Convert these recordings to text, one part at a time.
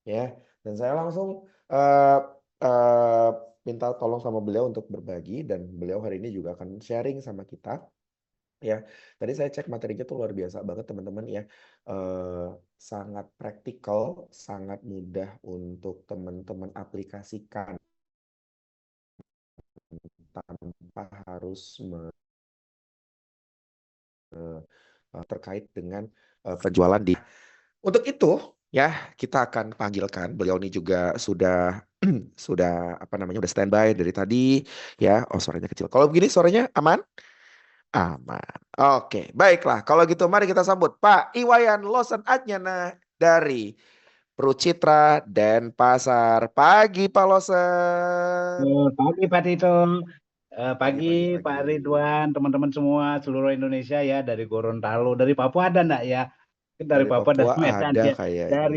ya. Dan saya langsung eh, eh, minta tolong sama beliau untuk berbagi dan beliau hari ini juga akan sharing sama kita. Ya, tadi saya cek materinya tuh luar biasa banget teman-teman ya. Eh, Sangat praktikal, sangat mudah untuk teman-teman aplikasikan tanpa harus terkait dengan penjualan di. Untuk itu ya kita akan panggilkan beliau ini juga sudah sudah apa namanya udah standby dari tadi ya. Oh suaranya kecil. Kalau begini suaranya aman? Aman. Oke, baiklah. Kalau gitu mari kita sambut Pak Iwayan Losen Ajnana dari Perucitra Denpasar. Pagi Pak Losen. Pagi Pak Tito, Pagi, pagi pagi, Pak pagi. Ridwan, teman-teman semua seluruh Indonesia ya dari Gorontalo, dari Papua ada enggak ya? Dari Dari Papua, dari Papua Medan ada ya, dari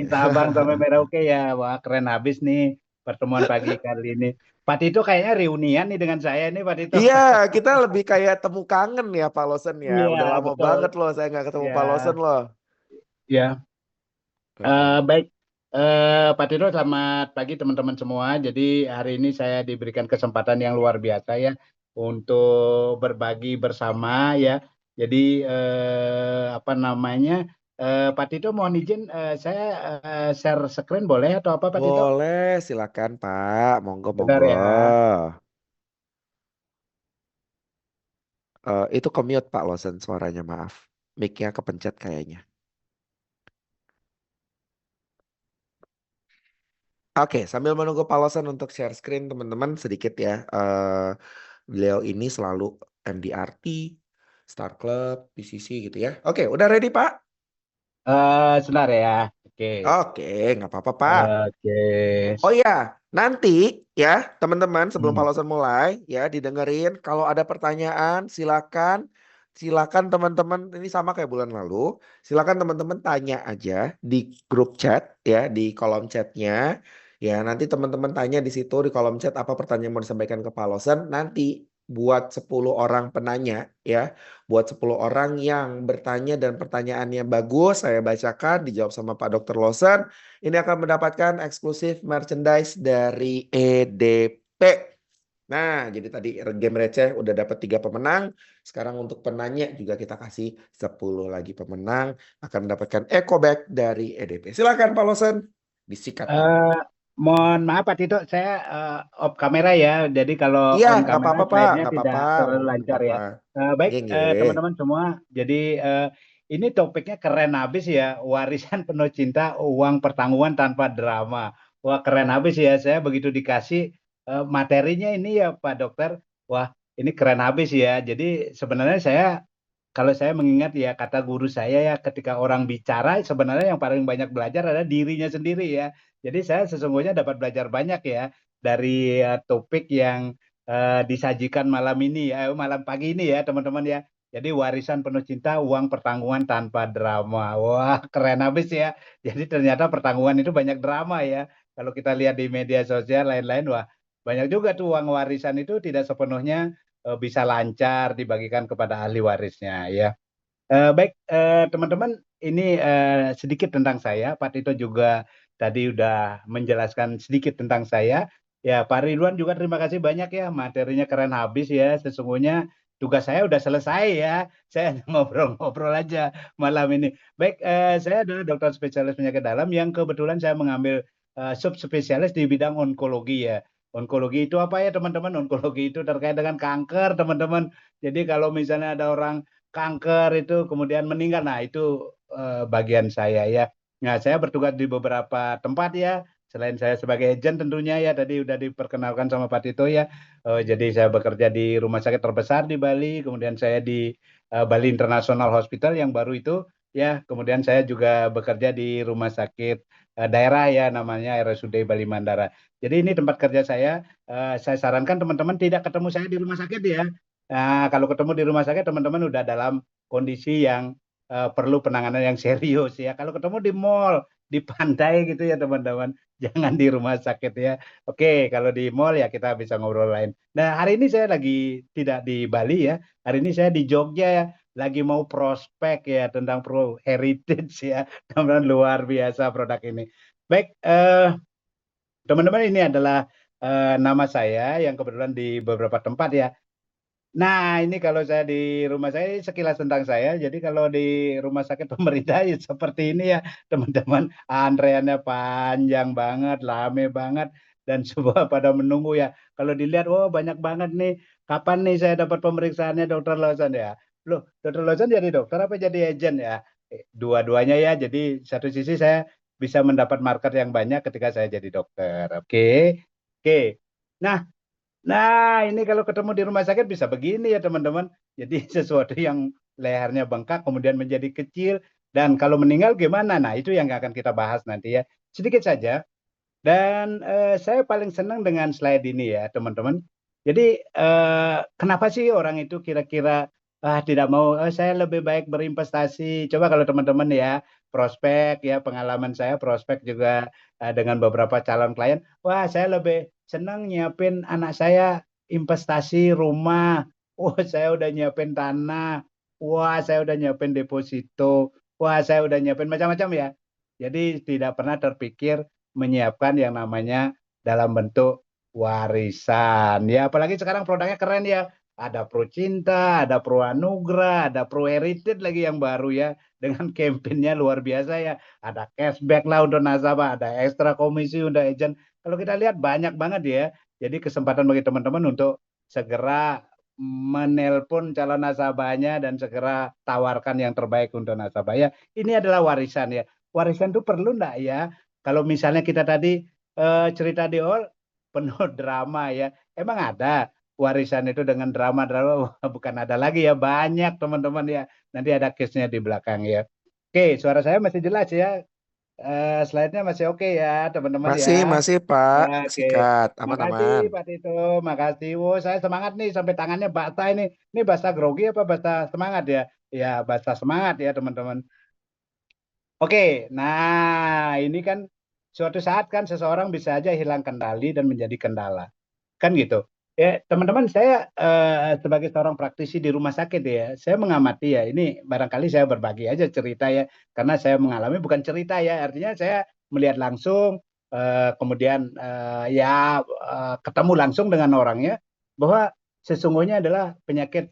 kayaknya. Sabang sampai Merauke ya, wah keren habis nih pertemuan pagi kali ini. Pak Tito kayaknya reunian nih dengan saya nih Pak Tito. Iya, kita lebih kayak temu kangen ya Pak Losen ya. Iya Udah lama betul, banget loh saya nggak ketemu ya, Pak Losen loh. ya. Heeh. Baik, Pak Tito, selamat pagi teman-teman semua. Jadi hari ini saya diberikan kesempatan yang luar biasa ya untuk berbagi bersama ya. Jadi apa namanya, Pak Tito mohon izin saya share screen boleh atau apa Pak Tito? Boleh, silakan Pak. Monggo, Benar monggo. ya. Itu commute Pak Losen suaranya maaf. Mic-nya kepencet kayaknya. Oke, sambil menunggu Pak Losen untuk share screen teman-teman sedikit ya. Beliau ini selalu MDRT, Star Club, PCC gitu ya. Oke, udah ready Pak? Sebentar ya. Oke, Oke, nggak apa-apa Pak. oke. Oh ya, nanti ya teman-teman sebelum Pak Hmm. Lawson mulai ya didengerin. Kalau ada pertanyaan silakan, silakan teman-teman ini sama kayak bulan lalu. Silakan teman-teman tanya aja di grup chat ya di kolom chatnya. Ya nanti teman-teman tanya di situ di kolom chat apa pertanyaan yang mau disampaikan ke Pak Lawson. Nanti buat 10 orang penanya ya, buat 10 orang yang bertanya dan pertanyaannya bagus, saya bacakan dijawab sama Pak Dr. Lawson. Ini akan mendapatkan eksklusif merchandise dari EDP. Nah, jadi tadi game receh udah dapat 3 pemenang. Sekarang untuk penanya juga kita kasih 10 lagi pemenang akan mendapatkan eco bag dari EDP. Silakan Pak Losen, disikat dulu. Eh, Mohon maaf Pak Tito, saya off kamera ya. Jadi kalau Iya, on nggak kamera apa-apa Pak, slide-nya nggak tidak apa-apa, terlalu nggak lancar apa-apa. ya. Baik, Nggih, nggih. teman-teman semua. Jadi ini topiknya keren habis ya. Warisan penuh cinta, uang pertanggungan tanpa drama. Wah keren habis ya. Saya begitu dikasih materinya ini ya Pak Dokter. Wah ini keren habis ya. Jadi sebenarnya saya, kalau saya mengingat ya kata guru saya ya, ketika orang bicara sebenarnya yang paling banyak belajar adalah dirinya sendiri ya. Jadi saya sesungguhnya dapat belajar banyak ya dari topik yang disajikan malam ini, malam pagi ini ya teman-teman ya. Jadi warisan penuh cinta, uang pertanggungan tanpa drama. Wah keren habis ya. Jadi ternyata pertanggungan itu banyak drama ya. Kalau kita lihat di media sosial lain-lain, wah banyak juga tuh uang warisan itu tidak sepenuhnya bisa lancar dibagikan kepada ahli warisnya ya. Baik, teman-teman, ini sedikit tentang saya. Pak Tito juga tadi udah menjelaskan sedikit tentang saya. Ya, Pak Ridwan juga terima kasih banyak ya, materinya keren habis ya. Sesungguhnya tugas saya udah selesai ya. Saya hanya ngobrol-ngobrol aja malam ini. Baik, saya adalah dokter spesialis penyakit dalam yang kebetulan saya mengambil subspesialis di bidang onkologi ya. Onkologi itu apa ya teman-teman? Onkologi itu terkait dengan kanker teman-teman. Jadi kalau misalnya ada orang kanker itu kemudian meninggal. Nah, itu bagian saya ya. Nah, saya bertugas di beberapa tempat ya. Selain saya sebagai agent tentunya ya, tadi udah diperkenalkan sama Pak Tito ya. Jadi saya bekerja di rumah sakit terbesar di Bali, kemudian saya di Bali International Hospital yang baru itu ya. Kemudian saya juga bekerja di rumah sakit daerah ya, namanya RSUD Bali Mandara. Jadi ini tempat kerja saya. Saya sarankan teman-teman tidak ketemu saya di rumah sakit ya. Nah, kalau ketemu di rumah sakit, teman-teman udah dalam kondisi yang perlu penanganan yang serius ya. Kalau ketemu di mall, di pantai gitu ya teman-teman, jangan di rumah sakit ya. Oke, kalau di mall ya kita bisa ngobrol lain. Nah, hari ini saya lagi tidak di Bali ya. Hari ini saya di Jogja ya. Lagi mau prospek ya tentang Pro Heritage ya. Teman-teman luar biasa produk ini. Baik, teman-teman, ini adalah nama saya yang kebetulan di beberapa tempat ya. Nah, ini kalau saya di rumah saya, ini sekilas tentang saya. Jadi kalau di rumah sakit pemerintah ya seperti ini ya, teman-teman. Antreannya panjang banget, rame banget, dan semua pada menunggu ya. Kalau dilihat, oh banyak banget nih. Kapan nih saya dapat pemeriksaannya, Dokter Lawson ya? Loh, Dokter Lawson jadi dokter apa jadi agent ya? Dua-duanya ya. Jadi satu sisi saya bisa mendapat market yang banyak ketika saya jadi dokter. Oke, oke. Nah, ini kalau ketemu di rumah sakit bisa begini ya teman-teman. Jadi sesuatu yang lehernya bengkak kemudian menjadi kecil, dan kalau meninggal gimana? Nah, itu yang akan kita bahas nanti ya. Sedikit saja. Dan saya paling senang dengan slide ini ya teman-teman. Jadi kenapa sih orang itu kira-kira tidak mau, saya lebih baik berinvestasi. Coba kalau teman-teman ya, prospek ya, pengalaman saya prospek juga dengan beberapa calon klien. Wah, saya lebih senang nyiapin anak saya investasi rumah. Wah, saya udah nyiapin tanah. Wah, saya udah nyiapin deposito. Wah, saya udah nyiapin macam-macam ya. Jadi tidak pernah terpikir menyiapkan yang namanya dalam bentuk warisan. Ya, apalagi sekarang produknya keren ya. Ada Pro Cinta, ada Pro Anugrah, ada Pro Heritage lagi yang baru ya. Dengan kampanyenya luar biasa ya. Ada cashback lah untuk nasabah, ada ekstra komisi untuk agent. Kalau kita lihat banyak banget ya. Jadi kesempatan bagi teman-teman untuk segera menelpon calon nasabahnya dan segera tawarkan yang terbaik untuk nasabah ya. Ini adalah warisan ya. Warisan itu perlu enggak ya? Kalau misalnya kita tadi cerita di awal penuh drama ya. Emang ada warisan itu dengan drama-drama? Bukan ada lagi ya, banyak teman-teman ya. Nanti ada case-nya di belakang ya. Oke, suara saya masih jelas ya. Slide-nya masih oke ya, teman-teman Masih, ya. masih Pak. Ya, oke. Sikat, Makasih aman-aman. Pak Tito, makasih. Oh, saya semangat nih sampai tangannya basah ini. Ini basah grogi apa basah semangat ya? Ya, basah semangat ya, teman-teman. Oke, nah ini kan suatu saat kan seseorang bisa aja hilang kendali dan menjadi kendala. Kan gitu. Ya, teman-teman, saya sebagai seorang praktisi di rumah sakit ya, saya mengamati ya, ini barangkali saya berbagi aja cerita ya, karena saya mengalami, bukan cerita ya, artinya saya melihat langsung, kemudian ketemu langsung dengan orangnya, bahwa sesungguhnya adalah penyakit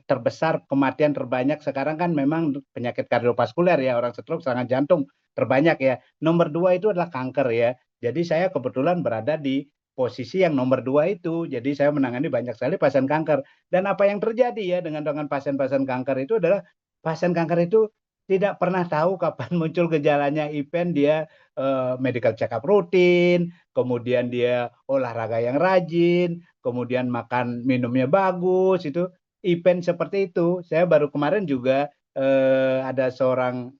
terbesar, kematian terbanyak sekarang kan memang penyakit kardiovaskuler ya, orang stroke, serangan jantung terbanyak ya. Nomor dua itu adalah kanker ya. Jadi saya kebetulan berada di posisi yang nomor dua itu. Jadi saya menangani banyak sekali pasien kanker. Dan apa yang terjadi ya dengan pasien-pasien kanker itu adalah pasien kanker itu tidak pernah tahu kapan muncul gejalanya. Event dia medical check up rutin, kemudian dia olahraga yang rajin, kemudian makan minumnya bagus, itu event seperti itu. Saya baru kemarin juga ada seorang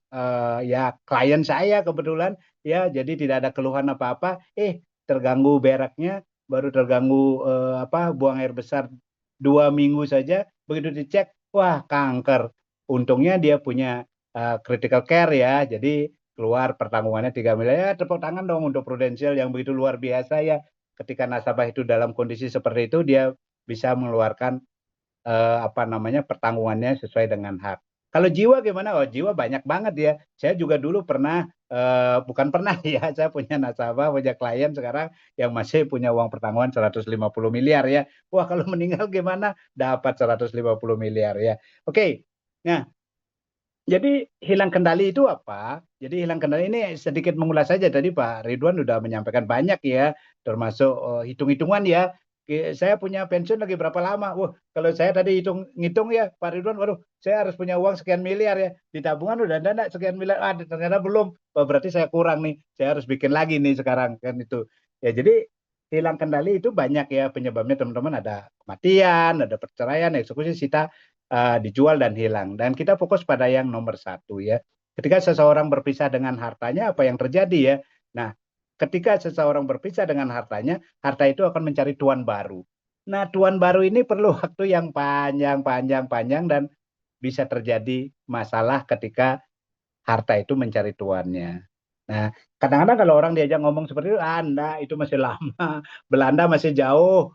ya klien saya kebetulan ya, jadi tidak ada keluhan apa-apa, terganggu beraknya, baru terganggu buang air besar 2 minggu saja, begitu dicek, wah kanker. Untungnya dia punya critical care ya, jadi keluar pertanggungannya 3 miliar. Ya, tepuk tangan dong untuk Prudential yang begitu luar biasa ya. Ketika nasabah itu dalam kondisi seperti itu, dia bisa mengeluarkan pertanggungannya sesuai dengan hak. Kalau jiwa gimana? Oh, jiwa banyak banget ya. Saya juga dulu pernah, bukan pernah ya, saya punya nasabah, punya klien sekarang yang masih punya uang pertanggungan 150 miliar ya. Wah, kalau meninggal gimana? Dapat 150 miliar ya. Oke. Nah, jadi hilang kendali itu apa? Jadi hilang kendali ini sedikit mengulas saja, tadi Pak Ridwan sudah menyampaikan banyak ya, termasuk hitung-hitungan ya. Saya punya pensiun lagi berapa lama? Wah, kalau saya tadi hitung-hitung ya Pak Ridwan, waduh, saya harus punya uang sekian miliar ya. Di tabungan udah ada sekian miliar, ternyata belum. Wah, berarti saya kurang nih. Saya harus bikin lagi nih sekarang kan itu. Ya, jadi hilang kendali itu banyak ya penyebabnya teman-teman, ada kematian, ada perceraian, eksekusi, sita, dijual dan hilang. Dan kita fokus pada yang nomor satu ya. Ketika seseorang berpisah dengan hartanya, apa yang terjadi ya? Nah, ketika seseorang berpisah dengan hartanya, harta itu akan mencari tuan baru. Nah, tuan baru ini perlu waktu yang panjang, panjang, panjang, dan bisa terjadi masalah ketika harta itu mencari tuannya. Nah, kadang-kadang kalau orang diajak ngomong seperti itu, Anda itu masih lama, Belanda masih jauh.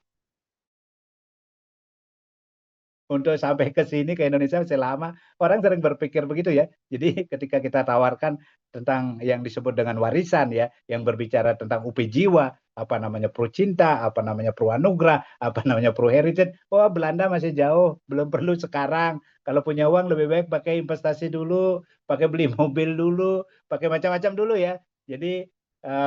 untuk sampai ke sini ke Indonesia masih lama. Orang sering berpikir begitu ya. Jadi ketika kita tawarkan tentang yang disebut dengan warisan ya, yang berbicara tentang UP Jiwa, apa namanya Pro Cinta, apa namanya Pro Anugrah, apa namanya Pro Heritage. Oh, Belanda masih jauh, belum perlu sekarang. Kalau punya uang lebih baik pakai investasi dulu, pakai beli mobil dulu, pakai macam-macam dulu ya. Jadi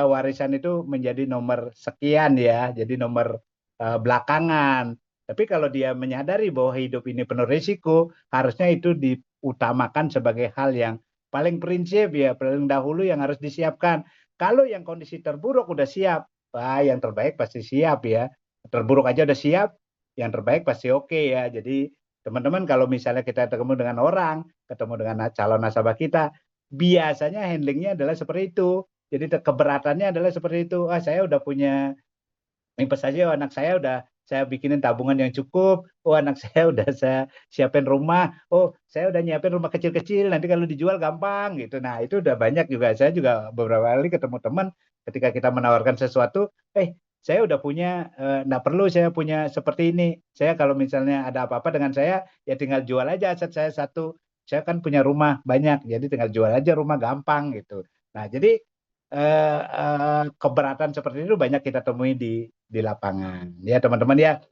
warisan itu menjadi nomor sekian ya, jadi nomor belakangan. Tapi kalau dia menyadari bahwa hidup ini penuh risiko, harusnya itu diutamakan sebagai hal yang paling prinsip ya, paling dahulu yang harus disiapkan. Kalau yang kondisi terburuk udah siap, wah yang terbaik pasti siap ya. Terburuk aja udah siap, yang terbaik pasti oke ya. Jadi teman-teman kalau misalnya kita ketemu dengan orang, ketemu dengan calon nasabah kita, biasanya handlingnya adalah seperti itu. Jadi keberatannya adalah seperti itu. Ah, saya udah punya investasi, oh, anak saya udah saya bikinin tabungan yang cukup. Oh, anak saya udah saya siapin rumah. Oh, saya udah nyiapin rumah kecil-kecil. Nanti kalau dijual gampang gitu. Nah, itu udah banyak juga. Saya juga beberapa kali ketemu teman ketika kita menawarkan sesuatu, saya udah punya, nggak perlu saya punya seperti ini. Saya kalau misalnya ada apa-apa dengan saya, ya tinggal jual aja aset saya satu. Saya kan punya rumah banyak, jadi tinggal jual aja rumah gampang gitu. Nah, jadi keberatan seperti itu banyak kita temui di lapangan. Ya teman-teman ya.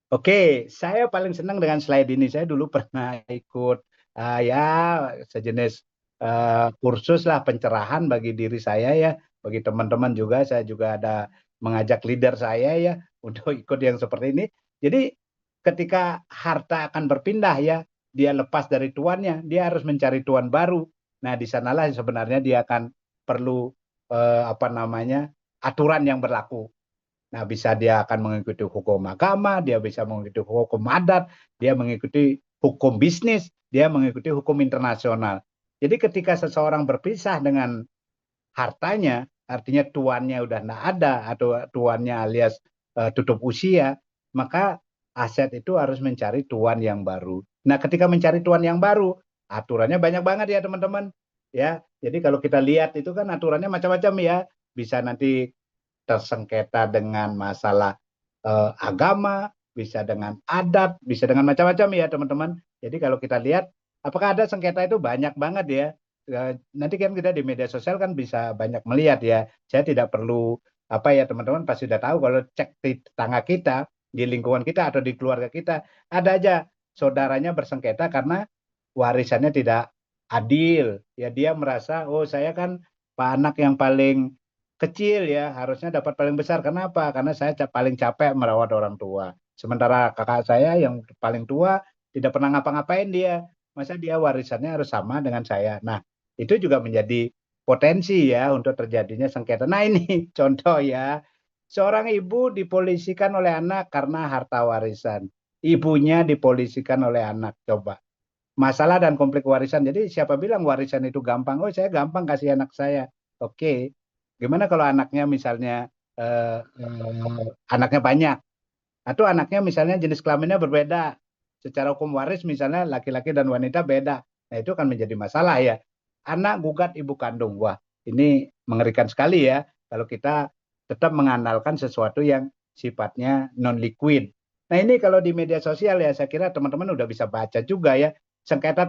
Oke, saya paling senang dengan slide ini. Saya dulu pernah ikut ya sejenis kursus lah pencerahan bagi diri saya ya, bagi teman-teman juga. Saya juga ada mengajak leader saya ya untuk ikut yang seperti ini. Jadi ketika harta akan berpindah ya, dia lepas dari tuannya, dia harus mencari tuan baru. Nah, di sanalah sebenarnya dia akan perlu apa namanya aturan yang berlaku. Nah, bisa dia akan mengikuti hukum agama, dia bisa mengikuti hukum adat, dia mengikuti hukum bisnis, dia mengikuti hukum internasional. Jadi ketika seseorang berpisah dengan hartanya, artinya tuannya udah tidak ada atau tuannya alias tutup usia, maka aset itu harus mencari tuan yang baru. Nah, ketika mencari tuan yang baru, aturannya banyak banget ya teman-teman. Ya, jadi kalau kita lihat itu kan aturannya macam-macam ya. Bisa nanti tersengketa dengan masalah agama, bisa dengan adat, bisa dengan macam-macam ya teman-teman. Jadi kalau kita lihat, apakah ada sengketa itu banyak banget ya. Nanti kan kita di media sosial kan bisa banyak melihat ya. Saya tidak perlu apa ya teman-teman pasti sudah tahu kalau cek di tetangga kita, di lingkungan kita atau di keluarga kita, ada aja saudaranya bersengketa karena warisannya tidak adil. Ya dia merasa, oh saya kan pak anak yang paling kecil ya, harusnya dapat paling besar. Kenapa? Karena saya paling capek merawat orang tua. Sementara kakak saya yang paling tua tidak pernah ngapa-ngapain dia. Masa dia warisannya harus sama dengan saya. Nah, itu juga menjadi potensi ya untuk terjadinya sengketa. Nah, ini contoh ya. Seorang ibu dipolisikan oleh anak karena harta warisan. Ibunya dipolisikan oleh anak. Coba. Masalah dan konflik warisan. Jadi siapa bilang warisan itu gampang? Oh, saya gampang kasih anak saya. Oke. Gimana kalau anaknya misalnya anaknya banyak atau anaknya misalnya jenis kelaminnya berbeda. Secara hukum waris misalnya laki-laki dan wanita beda. Nah, itu kan menjadi masalah ya. Anak gugat ibu kandung. Wah, ini mengerikan sekali ya kalau kita tetap mengandalkan sesuatu yang sifatnya non liquid. Nah, ini kalau di media sosial ya saya kira teman-teman udah bisa baca juga ya. Sengketa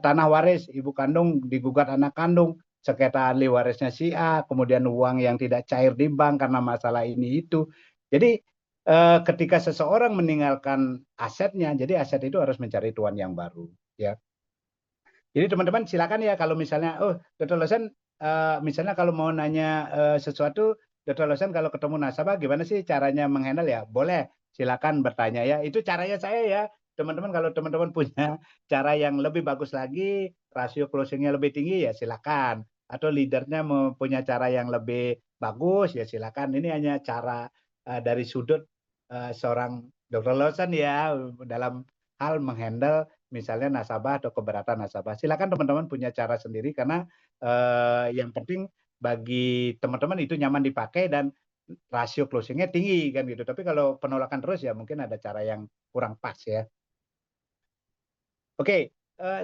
tanah waris ibu kandung digugat anak kandung, sengketa ahli warisnya si A, kemudian uang yang tidak cair di bank karena masalah ini itu. Jadi ketika seseorang meninggalkan asetnya, jadi aset itu harus mencari tuan yang baru. Ya. Jadi teman-teman silakan ya kalau misalnya, oh Dr. Losen, misalnya kalau mau nanya sesuatu, Dr. Losen kalau ketemu nasabah gimana sih caranya menghandle ya? Boleh, silakan bertanya ya. Itu caranya saya ya. Teman-teman kalau teman-teman punya cara yang lebih bagus lagi, rasio closingnya lebih tinggi ya silakan. Atau leadernya punya cara yang lebih bagus ya silakan. Ini hanya cara dari sudut seorang Dr. Lawson ya dalam hal menghandle misalnya nasabah atau keberatan nasabah. Silakan teman-teman punya cara sendiri karena yang penting bagi teman-teman itu nyaman dipakai dan rasio closingnya tinggi kan gitu. Tapi kalau penolakan terus ya mungkin ada cara yang kurang pas ya. Oke,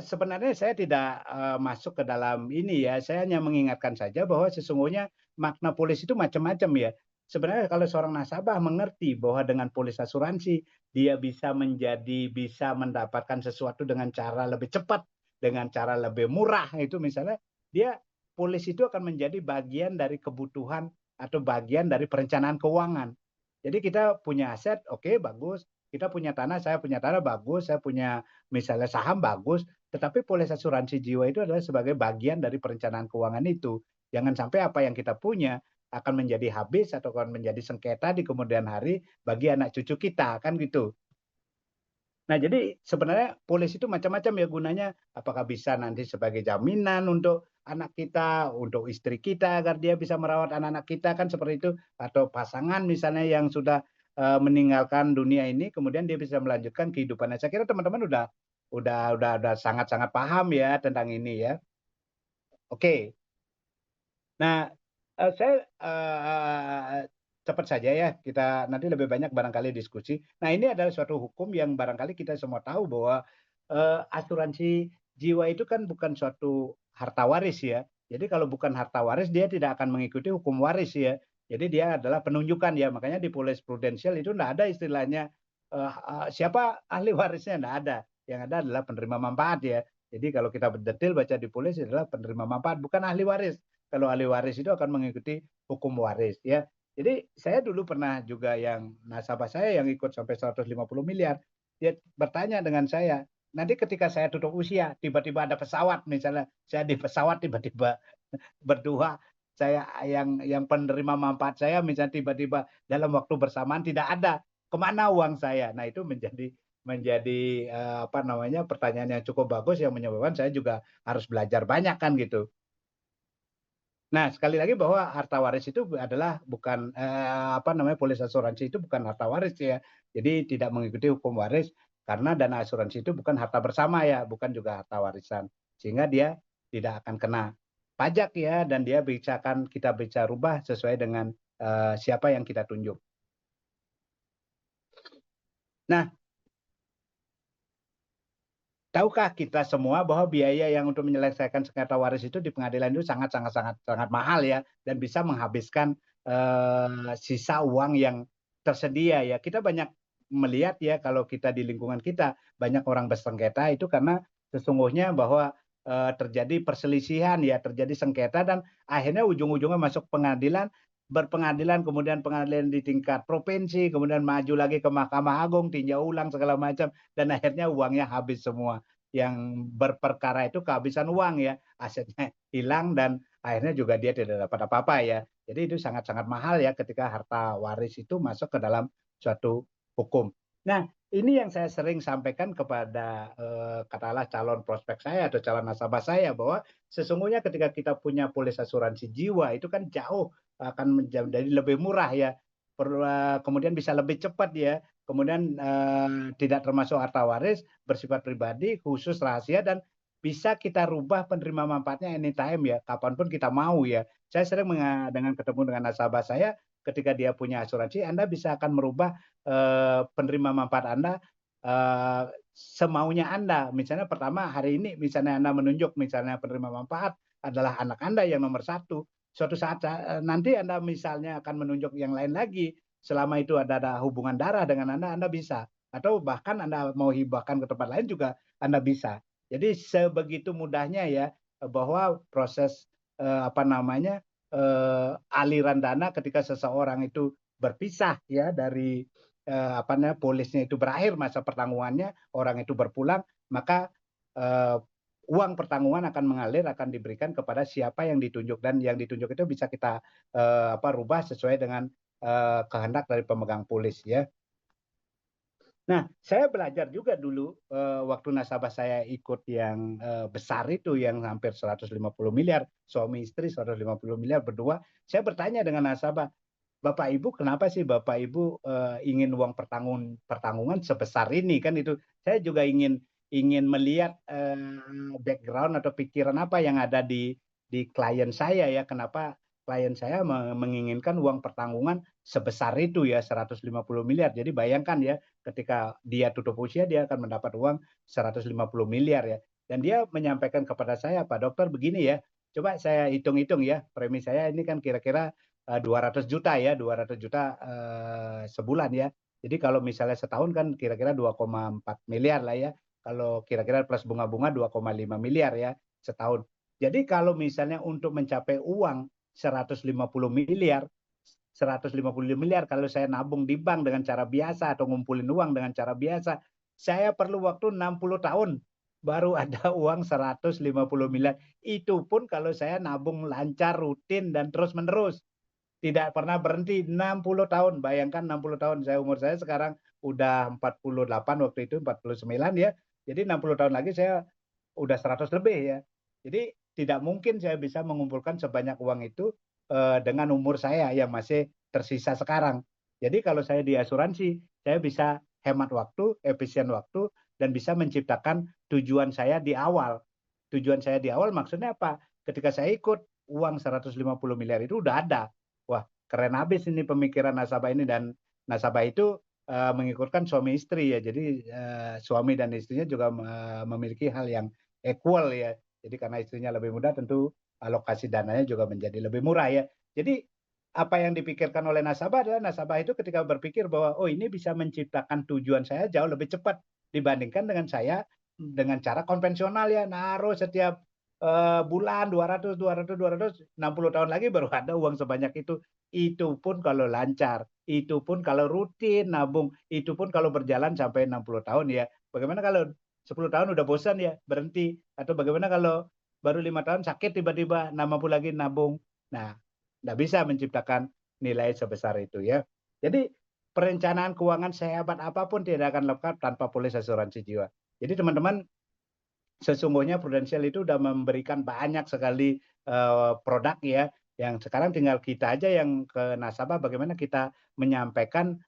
sebenarnya saya tidak masuk ke dalam ini ya. Saya hanya mengingatkan saja bahwa sesungguhnya makna polis itu macam-macam ya. sebenarnya kalau seorang nasabah mengerti bahwa dengan polis asuransi dia bisa mendapatkan sesuatu dengan cara lebih cepat, dengan cara lebih murah, itu misalnya dia polis itu akan menjadi bagian dari kebutuhan atau bagian dari perencanaan keuangan. Jadi kita punya aset, oke, bagus. Kita punya tanah, saya punya tanah, bagus. Saya punya misalnya saham, bagus. Tetapi polis asuransi jiwa itu adalah sebagai bagian dari perencanaan keuangan itu. Jangan sampai apa yang kita punya akan menjadi habis atau akan menjadi sengketa di kemudian hari bagi anak cucu kita, kan gitu. Nah, jadi sebenarnya polis itu macam-macam ya gunanya. Apakah bisa nanti sebagai jaminan untuk anak kita, untuk istri kita agar dia bisa merawat anak-anak kita, kan seperti itu. Atau pasangan misalnya yang sudah meninggalkan dunia ini, kemudian dia bisa melanjutkan kehidupannya. Saya kira teman-teman udah sangat-sangat paham ya tentang ini ya. Oke. Nah, saya cepat saja ya, kita nanti lebih banyak barangkali diskusi. Nah, ini adalah suatu hukum yang barangkali kita semua tahu bahwa asuransi jiwa itu kan bukan suatu harta waris ya. Jadi kalau bukan harta waris dia tidak akan mengikuti hukum waris ya. Jadi dia adalah penunjukan ya. Makanya di polis prudensial itu tidak ada istilahnya siapa ahli warisnya, tidak ada. Yang ada adalah penerima manfaat ya. Jadi kalau kita detail baca di polis adalah penerima manfaat, bukan ahli waris. Kalau ahli waris itu akan mengikuti hukum waris ya. Jadi saya dulu pernah juga yang nasabah saya yang ikut sampai 150 miliar, dia bertanya dengan saya, nanti ketika saya tutup usia, tiba-tiba ada pesawat misalnya, saya di pesawat tiba-tiba berdua, saya yang penerima manfaat saya misalnya tiba-tiba dalam waktu bersamaan tidak ada, kemana uang saya? Nah itu menjadi apa namanya pertanyaan yang cukup bagus yang menyebabkan saya juga harus belajar banyak kan gitu. Nah, sekali lagi bahwa harta waris itu adalah bukan apa namanya polis asuransi itu bukan harta waris ya. Jadi tidak mengikuti hukum waris karena dana asuransi itu bukan harta bersama ya, bukan juga harta warisan. Sehingga dia tidak akan kena pajak ya dan dia kita bisa rubah sesuai dengan siapa yang kita tunjuk. Nah, tahukah kita semua bahwa biaya yang untuk menyelesaikan sengketa waris itu di pengadilan itu sangat mahal ya dan bisa menghabiskan sisa uang yang tersedia ya. Kita banyak melihat ya kalau kita di lingkungan kita banyak orang bersengketa itu karena sesungguhnya bahwa terjadi perselisihan ya, terjadi sengketa dan akhirnya ujung-ujungnya masuk pengadilan, berpengadilan, kemudian pengadilan di tingkat provinsi, kemudian maju lagi ke Mahkamah Agung, tinjau ulang segala macam dan akhirnya uangnya habis semua. Yang berperkara itu kehabisan uang ya, asetnya hilang dan akhirnya juga dia tidak dapat apa-apa ya. Jadi itu sangat-sangat mahal ya ketika harta waris itu masuk ke dalam suatu hukum. Nah, ini yang saya sering sampaikan kepada katakanlah calon prospek saya atau calon nasabah saya bahwa sesungguhnya ketika kita punya polis asuransi jiwa itu kan jauh akan menjadi lebih murah ya. Kemudian bisa lebih cepat ya. Kemudian tidak termasuk harta waris, bersifat pribadi, khusus rahasia dan bisa kita rubah penerima manfaatnya anytime ya, kapanpun kita mau ya. Saya sering dengan ketemu dengan nasabah saya, ketika dia punya asuransi, Anda bisa akan merubah penerima manfaat Anda semaunya Anda. Misalnya pertama hari ini, misalnya Anda menunjuk misalnya penerima manfaat adalah anak Anda yang nomor satu. Suatu saat nanti Anda misalnya akan menunjuk yang lain lagi, selama itu ada hubungan darah dengan Anda bisa. Atau bahkan Anda mau hibahkan ke tempat lain juga Anda bisa. Jadi sebegitu mudahnya ya bahwa proses apa namanya aliran dana ketika seseorang itu berpisah ya dari apa namanya polisnya itu berakhir masa pertanggungannya, orang itu berpulang, maka uang pertanggungan akan mengalir akan diberikan kepada siapa yang ditunjuk dan yang ditunjuk itu bisa kita rubah sesuai dengan kehendak dari pemegang polis ya. Nah, saya belajar juga dulu waktu nasabah saya ikut yang besar itu yang hampir 150 miliar, suami istri 150 miliar berdua. Saya bertanya dengan nasabah, Bapak Ibu kenapa sih Bapak Ibu ingin uang pertanggungan sebesar ini kan itu. Saya juga ingin melihat background atau pikiran apa yang ada di klien saya ya. Kenapa klien saya menginginkan uang pertanggungan sebesar itu ya 150 miliar. Jadi bayangkan ya ketika dia tutup usia dia akan mendapat uang 150 miliar ya. Dan dia menyampaikan kepada saya, Pak Dokter begini ya, coba saya hitung-hitung ya, premi saya ini kan kira-kira 200 juta ya, 200 juta sebulan ya. Jadi kalau misalnya setahun kan kira-kira 2,4 miliar lah ya. Kalau kira-kira plus bunga-bunga 2,5 miliar ya setahun. Jadi kalau misalnya untuk mencapai uang 150 miliar, 150 miliar kalau saya nabung di bank dengan cara biasa atau ngumpulin uang dengan cara biasa, saya perlu waktu 60 tahun baru ada uang 150 miliar. Itu pun kalau saya nabung lancar, rutin, dan terus-menerus. Tidak pernah berhenti 60 tahun. Bayangkan 60 tahun. Umur saya sekarang udah 48 waktu itu, 49 ya. Jadi 60 tahun lagi saya udah 100 lebih ya. Jadi tidak mungkin saya bisa mengumpulkan sebanyak uang itu dengan umur saya yang masih tersisa sekarang. Jadi kalau saya di asuransi, saya bisa hemat waktu, efisien waktu, dan bisa menciptakan tujuan saya di awal. Tujuan saya di awal maksudnya apa? Ketika saya ikut, uang 150 miliar itu udah ada. Wah, keren habis ini pemikiran nasabah ini, dan nasabah itu mengikutkan suami istri ya. Jadi suami dan istrinya juga memiliki hal yang equal ya. Jadi karena istrinya lebih muda, tentu alokasi dananya juga menjadi lebih murah ya. Jadi apa yang dipikirkan oleh nasabah adalah nasabah itu ketika berpikir bahwa oh ini bisa menciptakan tujuan saya jauh lebih cepat dibandingkan dengan saya dengan cara konvensional ya, naruh setiap bulan 200 200 200, 60 tahun lagi baru ada uang sebanyak itu. Itu pun kalau lancar, itu pun kalau rutin nabung, itu pun kalau berjalan sampai 60 tahun ya. Bagaimana kalau 10 tahun udah bosan ya berhenti, atau bagaimana kalau baru 5 tahun sakit tiba-tiba nggak mampu lagi nabung. Nah, nggak bisa menciptakan nilai sebesar itu ya. Jadi perencanaan keuangan sehebat apapun tidak akan lengkap tanpa polis asuransi jiwa. Jadi teman-teman, sesungguhnya Prudential itu sudah memberikan banyak sekali produk ya, yang sekarang tinggal kita aja yang ke nasabah bagaimana kita menyampaikan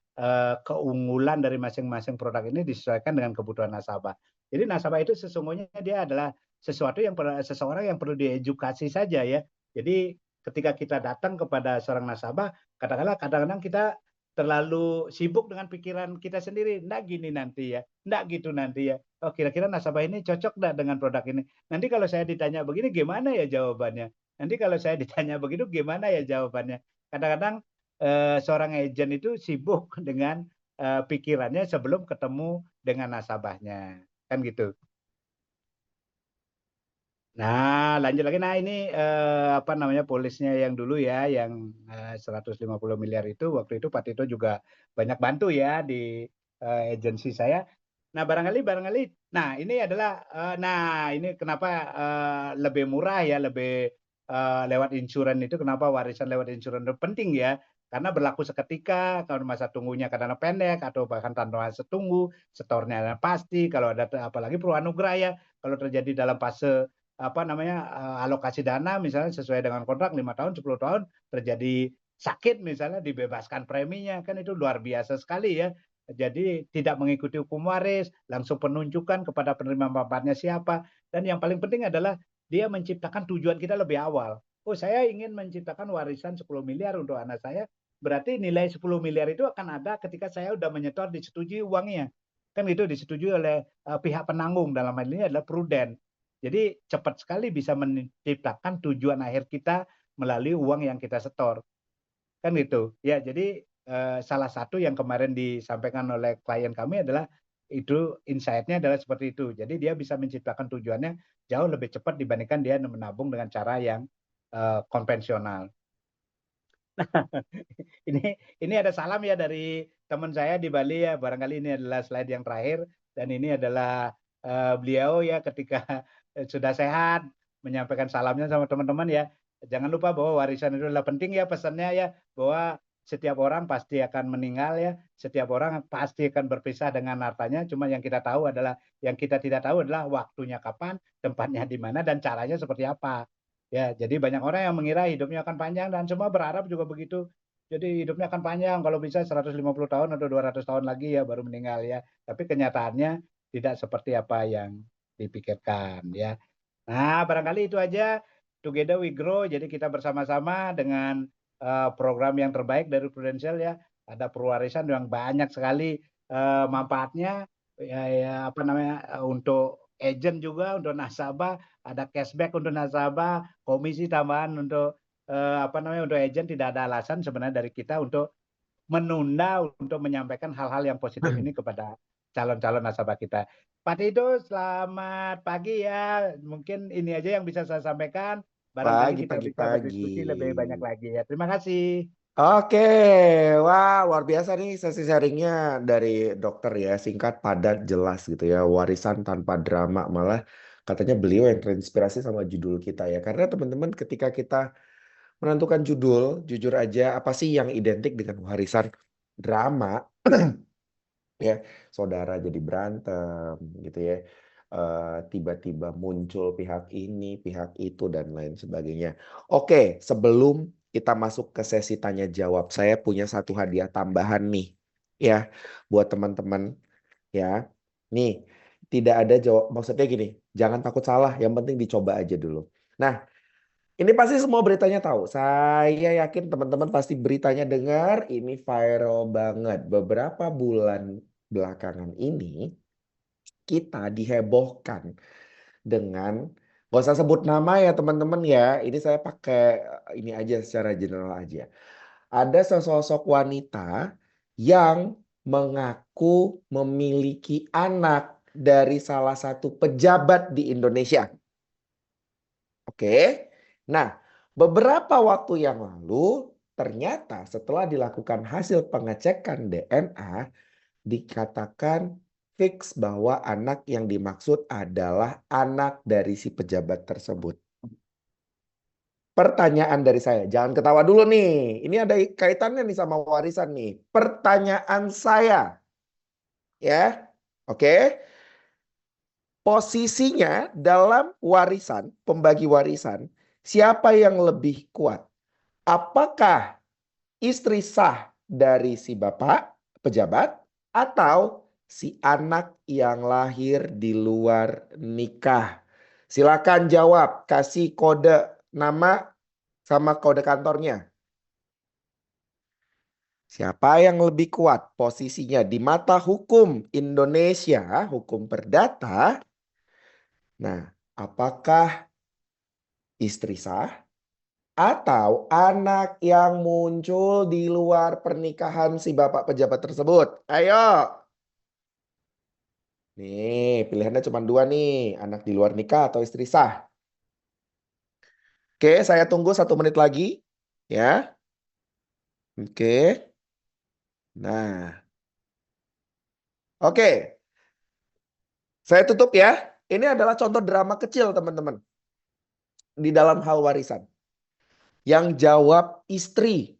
keunggulan dari masing-masing produk ini disesuaikan dengan kebutuhan nasabah. Jadi nasabah itu sesungguhnya dia adalah seseorang yang perlu diedukasi saja ya. Jadi ketika kita datang kepada seorang nasabah, kadang-kadang kita terlalu sibuk dengan pikiran kita sendiri. Nggak gini nanti ya, nggak gitu nanti ya. Oh, kira-kira nasabah ini cocok nggak dengan produk ini? Nanti kalau saya ditanya begini, gimana ya jawabannya? Nanti kalau saya ditanya begitu, gimana ya jawabannya? Kadang-kadang seorang agent itu sibuk dengan pikirannya sebelum ketemu dengan nasabahnya. Kan gitu. Nah, lanjut lagi. Nah, ini apa namanya polisnya yang dulu ya, yang 150 miliar itu waktu itu Pak Tito juga banyak bantu ya di agensi saya. Nah, barangkali, nah ini adalah, nah ini kenapa lebih murah ya, lebih lewat insuran itu, kenapa warisan lewat insuran itu penting ya? Karena berlaku seketika, kalau masa tunggunya kadang pendek, atau bahkan tanpa masa tunggu, setornya pasti, kalau ada apalagi perlu anugerah ya, kalau terjadi dalam fase apa namanya alokasi dana misalnya sesuai dengan kontrak 5 tahun 10 tahun terjadi sakit misalnya dibebaskan preminya, kan itu luar biasa sekali ya. Jadi tidak mengikuti hukum waris, langsung penunjukan kepada penerima manfaatnya siapa, dan yang paling penting adalah dia menciptakan tujuan kita lebih awal. Oh, saya ingin menciptakan warisan 10 miliar untuk anak saya, berarti nilai 10 miliar itu akan ada ketika saya sudah menyetor, disetujui uangnya. Kan itu disetujui oleh pihak penanggung, dalam hal ini adalah Prudent. Jadi cepat sekali bisa menciptakan tujuan akhir kita melalui uang yang kita setor. Kan gitu. Ya, jadi salah satu yang kemarin disampaikan oleh klien kami adalah itu insight-nya adalah seperti itu. Jadi dia bisa menciptakan tujuannya jauh lebih cepat dibandingkan dia menabung dengan cara yang konvensional. Ini ini ada salam ya dari teman saya di Bali ya. Barangkali ini adalah slide yang terakhir, dan ini adalah beliau ya ketika sudah sehat menyampaikan salamnya sama teman-teman ya. Jangan lupa bahwa warisan itu adalah penting ya, pesannya ya, bahwa setiap orang pasti akan meninggal ya, setiap orang pasti akan berpisah dengan hartanya. Cuma yang kita tahu adalah, yang kita tidak tahu adalah waktunya kapan, tempatnya di mana, dan caranya seperti apa. Ya, jadi banyak orang yang mengira hidupnya akan panjang, dan semua berharap juga begitu. Jadi hidupnya akan panjang, kalau bisa 150 tahun atau 200 tahun lagi ya baru meninggal ya. Tapi kenyataannya tidak seperti apa yang dipikirkan ya. Nah, barangkali itu aja. Together we grow. Jadi kita bersama-sama dengan program yang terbaik dari Prudential ya. Ada pewarisan yang banyak sekali manfaatnya ya, ya apa namanya untuk agent juga, untuk nasabah, ada cashback untuk nasabah, komisi tambahan untuk apa namanya, untuk agent tidak ada alasan sebenarnya dari kita untuk menunda untuk menyampaikan hal-hal yang positif ini kepada calon-calon nasabah kita. Pak Tido, selamat pagi ya. Mungkin ini aja yang bisa saya sampaikan. Barangkali Pagi, kita pagi, bisa pagi. berdiskusi lebih banyak lagi ya. Terima kasih. Oke, wah luar biasa nih sesi sharingnya dari dokter ya, singkat, padat, jelas gitu ya, warisan tanpa drama, malah katanya beliau yang terinspirasi sama judul kita ya, karena teman-teman ketika kita menentukan judul, jujur aja apa sih yang identik dengan warisan drama ya, saudara jadi berantem gitu ya. Tiba-tiba muncul pihak ini, pihak itu dan lain sebagainya. Oke, sebelum kita masuk ke sesi tanya jawab, saya punya satu hadiah tambahan nih ya buat teman-teman ya. Nih, tidak ada jawab, maksudnya gini, jangan takut salah, yang penting dicoba aja dulu. Nah, ini pasti semua beritanya tahu. Saya yakin teman-teman pasti beritanya dengar. Ini viral banget. Beberapa bulan belakangan ini kita dihebohkan dengan, gak usah sebut nama ya teman-teman ya. Ini saya pakai ini aja secara general aja. Ada sesosok wanita yang mengaku memiliki anak dari salah satu pejabat di Indonesia. Oke. Nah, beberapa waktu yang lalu ternyata setelah dilakukan hasil pengecekan DNA dikatakan fix bahwa anak yang dimaksud adalah anak dari si pejabat tersebut. Pertanyaan dari saya, jangan ketawa dulu nih. Ini ada kaitannya nih sama warisan nih. Pertanyaan saya, ya. Oke. Posisinya dalam warisan, pembagi warisan, siapa yang lebih kuat? Apakah istri sah dari si bapak pejabat atau si anak yang lahir di luar nikah? Silakan jawab, kasih kode nama sama kode kantornya. Siapa yang lebih kuat posisinya di mata hukum Indonesia, hukum perdata? Nah, apakah istri sah atau anak yang muncul di luar pernikahan si bapak pejabat tersebut? Ayo. Nih, pilihannya cuma dua nih. Anak di luar nikah atau istri sah. Oke, saya tunggu 1 menit lagi. Ya, oke. Nah, oke. Saya tutup ya. Ini adalah contoh drama kecil, teman-teman. Di dalam hal warisan. Yang jawab istri.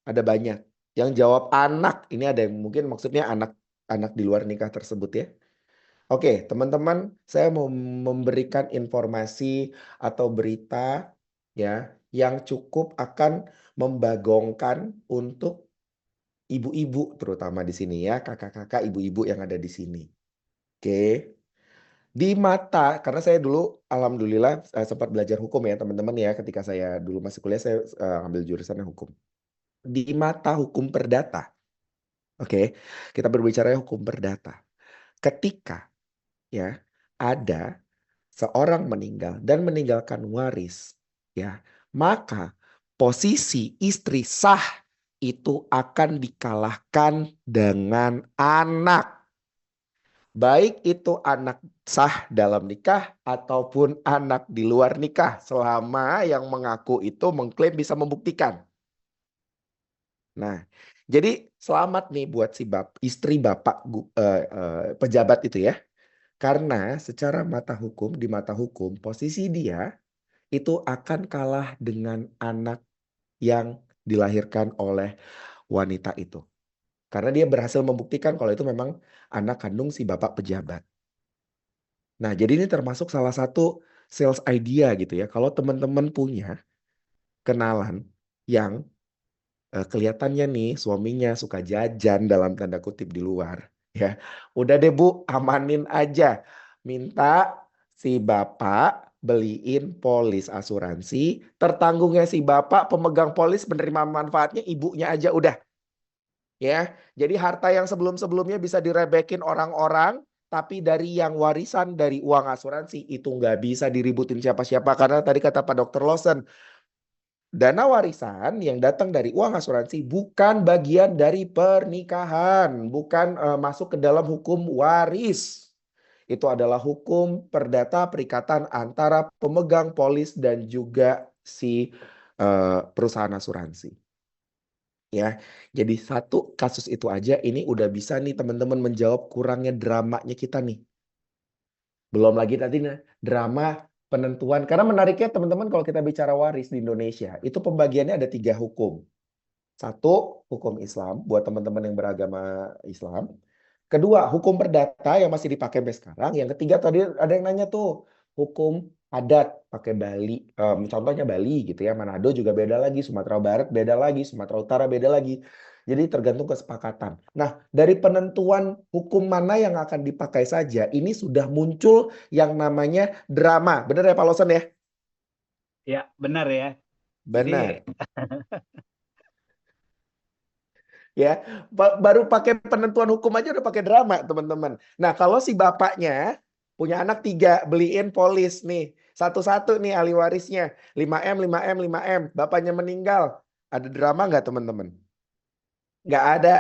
Ada banyak. Yang jawab anak. Ini ada yang mungkin maksudnya anak di luar nikah tersebut ya. Oke, teman-teman, saya mau memberikan informasi atau berita ya yang cukup akan membagongkan untuk ibu-ibu terutama di sini ya, kakak-kakak, ibu-ibu yang ada di sini. Oke. Di mata, karena saya dulu alhamdulillah sempat belajar hukum ya, teman-teman ya, ketika saya dulu masih kuliah saya ambil jurusan hukum. Di mata hukum perdata. Oke. Kita berbicara hukum perdata. Ketika ya ada seorang meninggal dan meninggalkan waris, ya, maka posisi istri sah itu akan dikalahkan dengan anak. Baik itu anak sah dalam nikah ataupun anak di luar nikah, selama yang mengaku itu mengklaim bisa membuktikan. Nah, jadi selamat nih buat si istri bapak pejabat itu ya. Karena secara di mata hukum, posisi dia itu akan kalah dengan anak yang dilahirkan oleh wanita itu. Karena dia berhasil membuktikan kalau itu memang anak kandung si bapak pejabat. Nah, jadi ini termasuk salah satu sales idea gitu ya. Kalau teman-teman punya kenalan yang kelihatannya nih suaminya suka jajan dalam tanda kutip di luar ya. Udah deh Bu, amanin aja. Minta si bapak beliin polis asuransi, tertanggungnya si bapak, pemegang polis menerima manfaatnya ibunya aja udah. Ya. Jadi harta yang sebelum-sebelumnya bisa direbekin orang-orang, tapi dari yang warisan dari uang asuransi itu nggak bisa diributin siapa-siapa karena tadi kata Pak Dr. Lawson, Dana warisan yang datang dari uang asuransi bukan bagian dari pernikahan, bukan masuk ke dalam hukum waris. Itu adalah hukum perdata perikatan antara pemegang polis dan juga si perusahaan asuransi. Ya, jadi satu kasus itu aja ini udah bisa nih teman-teman menjawab kurangnya dramanya kita nih. Belum lagi tadi drama penentuan. Karena menariknya teman-teman kalau kita bicara waris di Indonesia, itu pembagiannya ada 3 hukum. Satu, hukum Islam buat teman-teman yang beragama Islam. Kedua, hukum perdata yang masih dipakai sampai sekarang. Yang ketiga tadi ada yang nanya tuh, hukum adat pakai Bali. Contohnya Bali gitu ya, Manado juga beda lagi, Sumatera Barat beda lagi, Sumatera Utara beda lagi. Jadi tergantung kesepakatan. Nah, dari penentuan hukum mana yang akan dipakai saja, ini sudah muncul yang namanya drama. Benar ya Pak Lawson ya? Ya, benar ya. Jadi Benar. Ya, baru pakai penentuan hukum aja udah pakai drama, teman-teman. Nah, kalau si bapaknya punya anak 3, beliin polis nih. Satu-satu nih ahli warisnya. 5M, 5M, 5M. Bapaknya meninggal. Ada drama nggak, teman-teman? Nggak ada.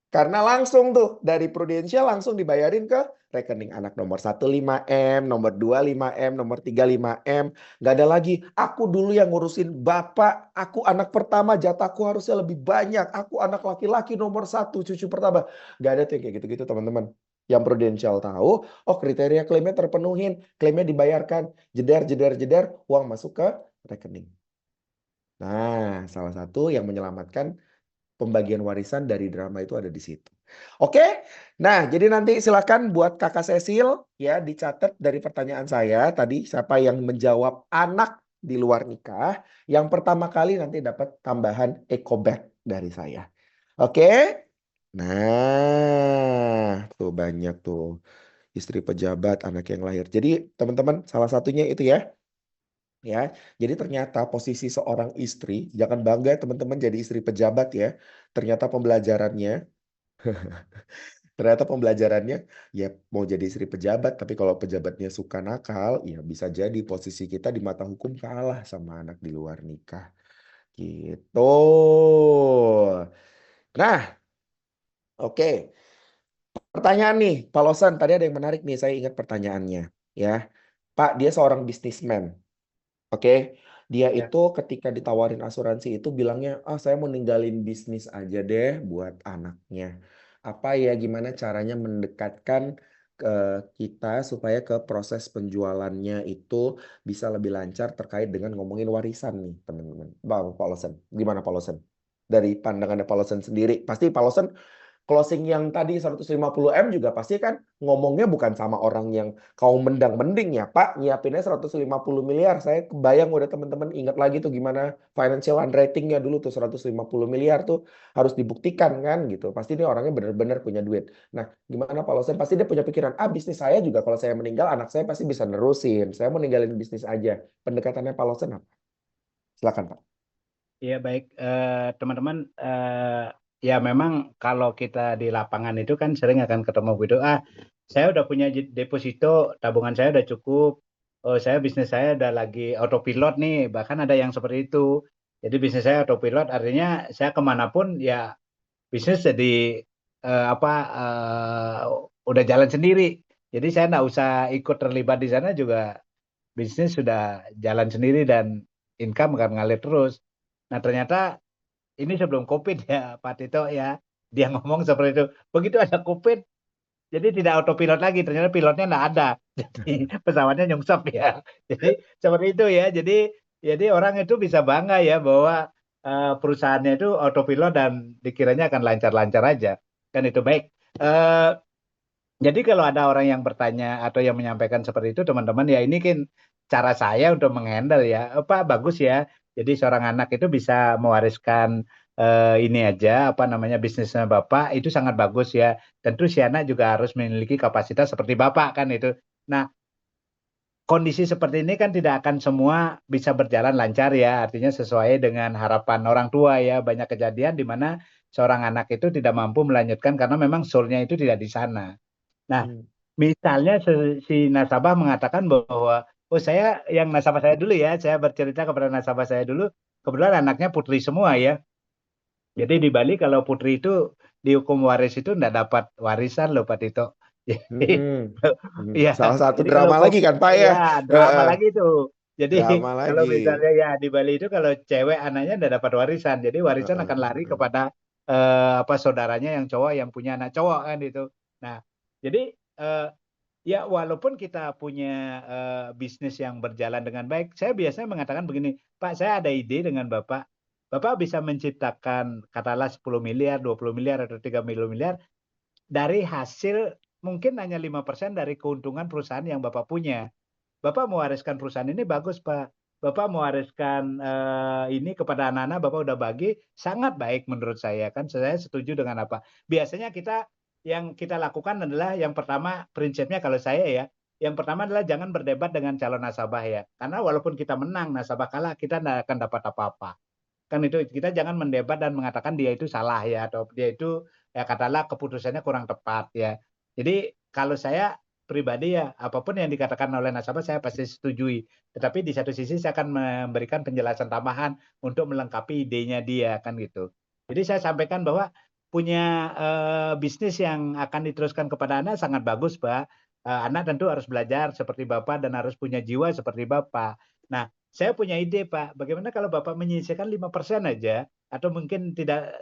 Karena langsung tuh dari Prudential langsung dibayarin ke rekening anak nomor 1 5M, nomor 2 5M, nomor 3 5M. Nggak ada lagi, aku dulu yang ngurusin bapak, aku anak pertama, jatahku harusnya lebih banyak. Aku anak laki-laki nomor 1, cucu pertama. Nggak ada tuh yang kayak gitu-gitu teman-teman. Yang Prudential tahu, oh kriteria klaimnya terpenuhin, klaimnya dibayarkan, jeder, jeder, jeder, uang masuk ke rekening. Nah, salah satu yang menyelamatkan pembagian warisan dari drama itu ada di situ. Oke, nah jadi nanti silakan buat Kakak Cecil ya dicatat dari pertanyaan saya tadi siapa yang menjawab anak di luar nikah, yang pertama kali nanti dapat tambahan eco bag dari saya. Oke, nah tuh banyak tuh istri pejabat anak yang lahir. Jadi teman-teman salah satunya itu ya. Ya, jadi ternyata posisi seorang istri, jangan bangga teman-teman jadi istri pejabat ya. Ternyata pembelajarannya, ternyata pembelajarannya ya mau jadi istri pejabat, tapi kalau pejabatnya suka nakal, ya bisa jadi posisi kita di mata hukum kalah sama anak di luar nikah. Gitu. Nah, oke. Pertanyaan nih, Pak Losan, tadi ada yang menarik nih, saya ingat pertanyaannya. Ya, Pak, dia seorang bisnismen. Oke, dia ya, itu ketika ditawarin asuransi itu bilangnya, ah saya mau ninggalin bisnis aja deh buat anaknya. Apa ya, gimana caranya mendekatkan ke kita supaya ke proses penjualannya itu bisa lebih lancar terkait dengan ngomongin warisan nih teman-teman. Bang, Pak Losen, gimana Pak Losen? Dari pandangannya Pak Losen sendiri, pasti Pak Losen closing yang tadi 150M juga pasti kan ngomongnya bukan sama orang yang kaum mendang-mending ya Pak, nyiapinnya 150 miliar. Saya kebayang udah teman-teman ingat lagi tuh gimana financial underwriting-nya dulu tuh 150 miliar tuh harus dibuktikan kan gitu. Pasti ini orangnya benar-benar punya duit. Nah, gimana Pak Losen? Pasti dia punya pikiran, ah bisnis saya juga kalau saya meninggal anak saya pasti bisa nerusin. Saya mau ninggalin bisnis aja. Pendekatannya Pak Losen apa? Silakan Pak. ya baik teman-teman. Ya memang kalau kita di lapangan itu kan sering akan ketemu gitu. Saya udah punya deposito, tabungan saya udah cukup. Oh, saya bisnis saya udah lagi autopilot nih. Bahkan ada yang seperti itu. Jadi bisnis saya autopilot artinya saya kemanapun ya bisnis jadi apa udah jalan sendiri. Jadi saya nggak usah ikut terlibat di sana juga bisnis sudah jalan sendiri dan income akan ngalir terus. Nah ternyata ini sebelum COVID ya Pak Tito ya, dia ngomong seperti itu. Begitu ada COVID, jadi tidak autopilot lagi. Ternyata pilotnya nggak ada, jadi pesawatnya nyungsep ya. Jadi seperti itu ya. Jadi orang itu bisa bangga ya bahwa perusahaannya itu autopilot dan dikiranya akan lancar-lancar aja. Kan itu baik. Eh, jadi kalau ada orang yang bertanya atau yang menyampaikan seperti itu, teman-teman ya ini kan cara saya untuk menghandle ya. Apa bagus ya. Jadi seorang anak itu bisa mewariskan ini aja apa namanya bisnisnya Bapak itu sangat bagus ya. Tentu si anak juga harus memiliki kapasitas seperti Bapak kan itu. Nah, kondisi seperti ini kan tidak akan semua bisa berjalan lancar ya. Artinya sesuai dengan harapan orang tua ya. Banyak kejadian di mana seorang anak itu tidak mampu melanjutkan karena memang soul-nya itu tidak di sana. Nah, Hmm. misalnya si nasabah mengatakan bahwa Oh, saya yang nasabah saya dulu ya, saya bercerita kepada nasabah saya dulu. Kebetulan anaknya putri semua ya. Jadi di Bali kalau putri itu dihukum waris itu enggak dapat warisan loh Pak Tito. Jadi Hmm. ya, Salah satu jadi kalau drama lagi kan Pak ya? ya drama Heeh, lagi tuh. Jadi drama kalau lagi. misalnya ya di Bali itu kalau cewek anaknya enggak dapat warisan, jadi warisan Heeh, akan lari heeh. kepada apa saudaranya yang cowok yang punya anak cowok kan itu. Nah, jadi eh, ya, walaupun kita punya bisnis yang berjalan dengan baik, saya biasanya mengatakan begini, Pak, saya ada ide dengan Bapak. Bapak bisa menciptakan katakanlah 10 miliar, 20 miliar, atau 30 miliar dari hasil mungkin hanya 5% dari keuntungan perusahaan yang Bapak punya. Bapak mewariskan perusahaan ini bagus, Pak. Bapak mewariskan ini kepada anak-anak, Bapak udah bagi, sangat baik menurut saya kan. Saya setuju dengan apa. Biasanya yang kita lakukan adalah yang pertama prinsipnya kalau saya ya, yang pertama adalah jangan berdebat dengan calon nasabah ya. Karena walaupun kita menang, nasabah kalah, kita tidak akan dapat apa-apa. Kan itu kita jangan mendebat dan mengatakan dia itu salah ya atau dia itu ya katakanlah keputusannya kurang tepat ya. Jadi kalau saya pribadi ya apapun yang dikatakan oleh nasabah saya pasti setujui. Tetapi di satu sisi saya akan memberikan penjelasan tambahan untuk melengkapi idenya dia kan gitu. Jadi saya sampaikan bahwa punya bisnis yang akan diteruskan kepada anak sangat bagus, Pak. Anak tentu harus belajar seperti Bapak dan harus punya jiwa seperti Bapak. Nah, saya punya ide, Pak. Bagaimana kalau Bapak menyisihkan 5% aja, atau mungkin tidak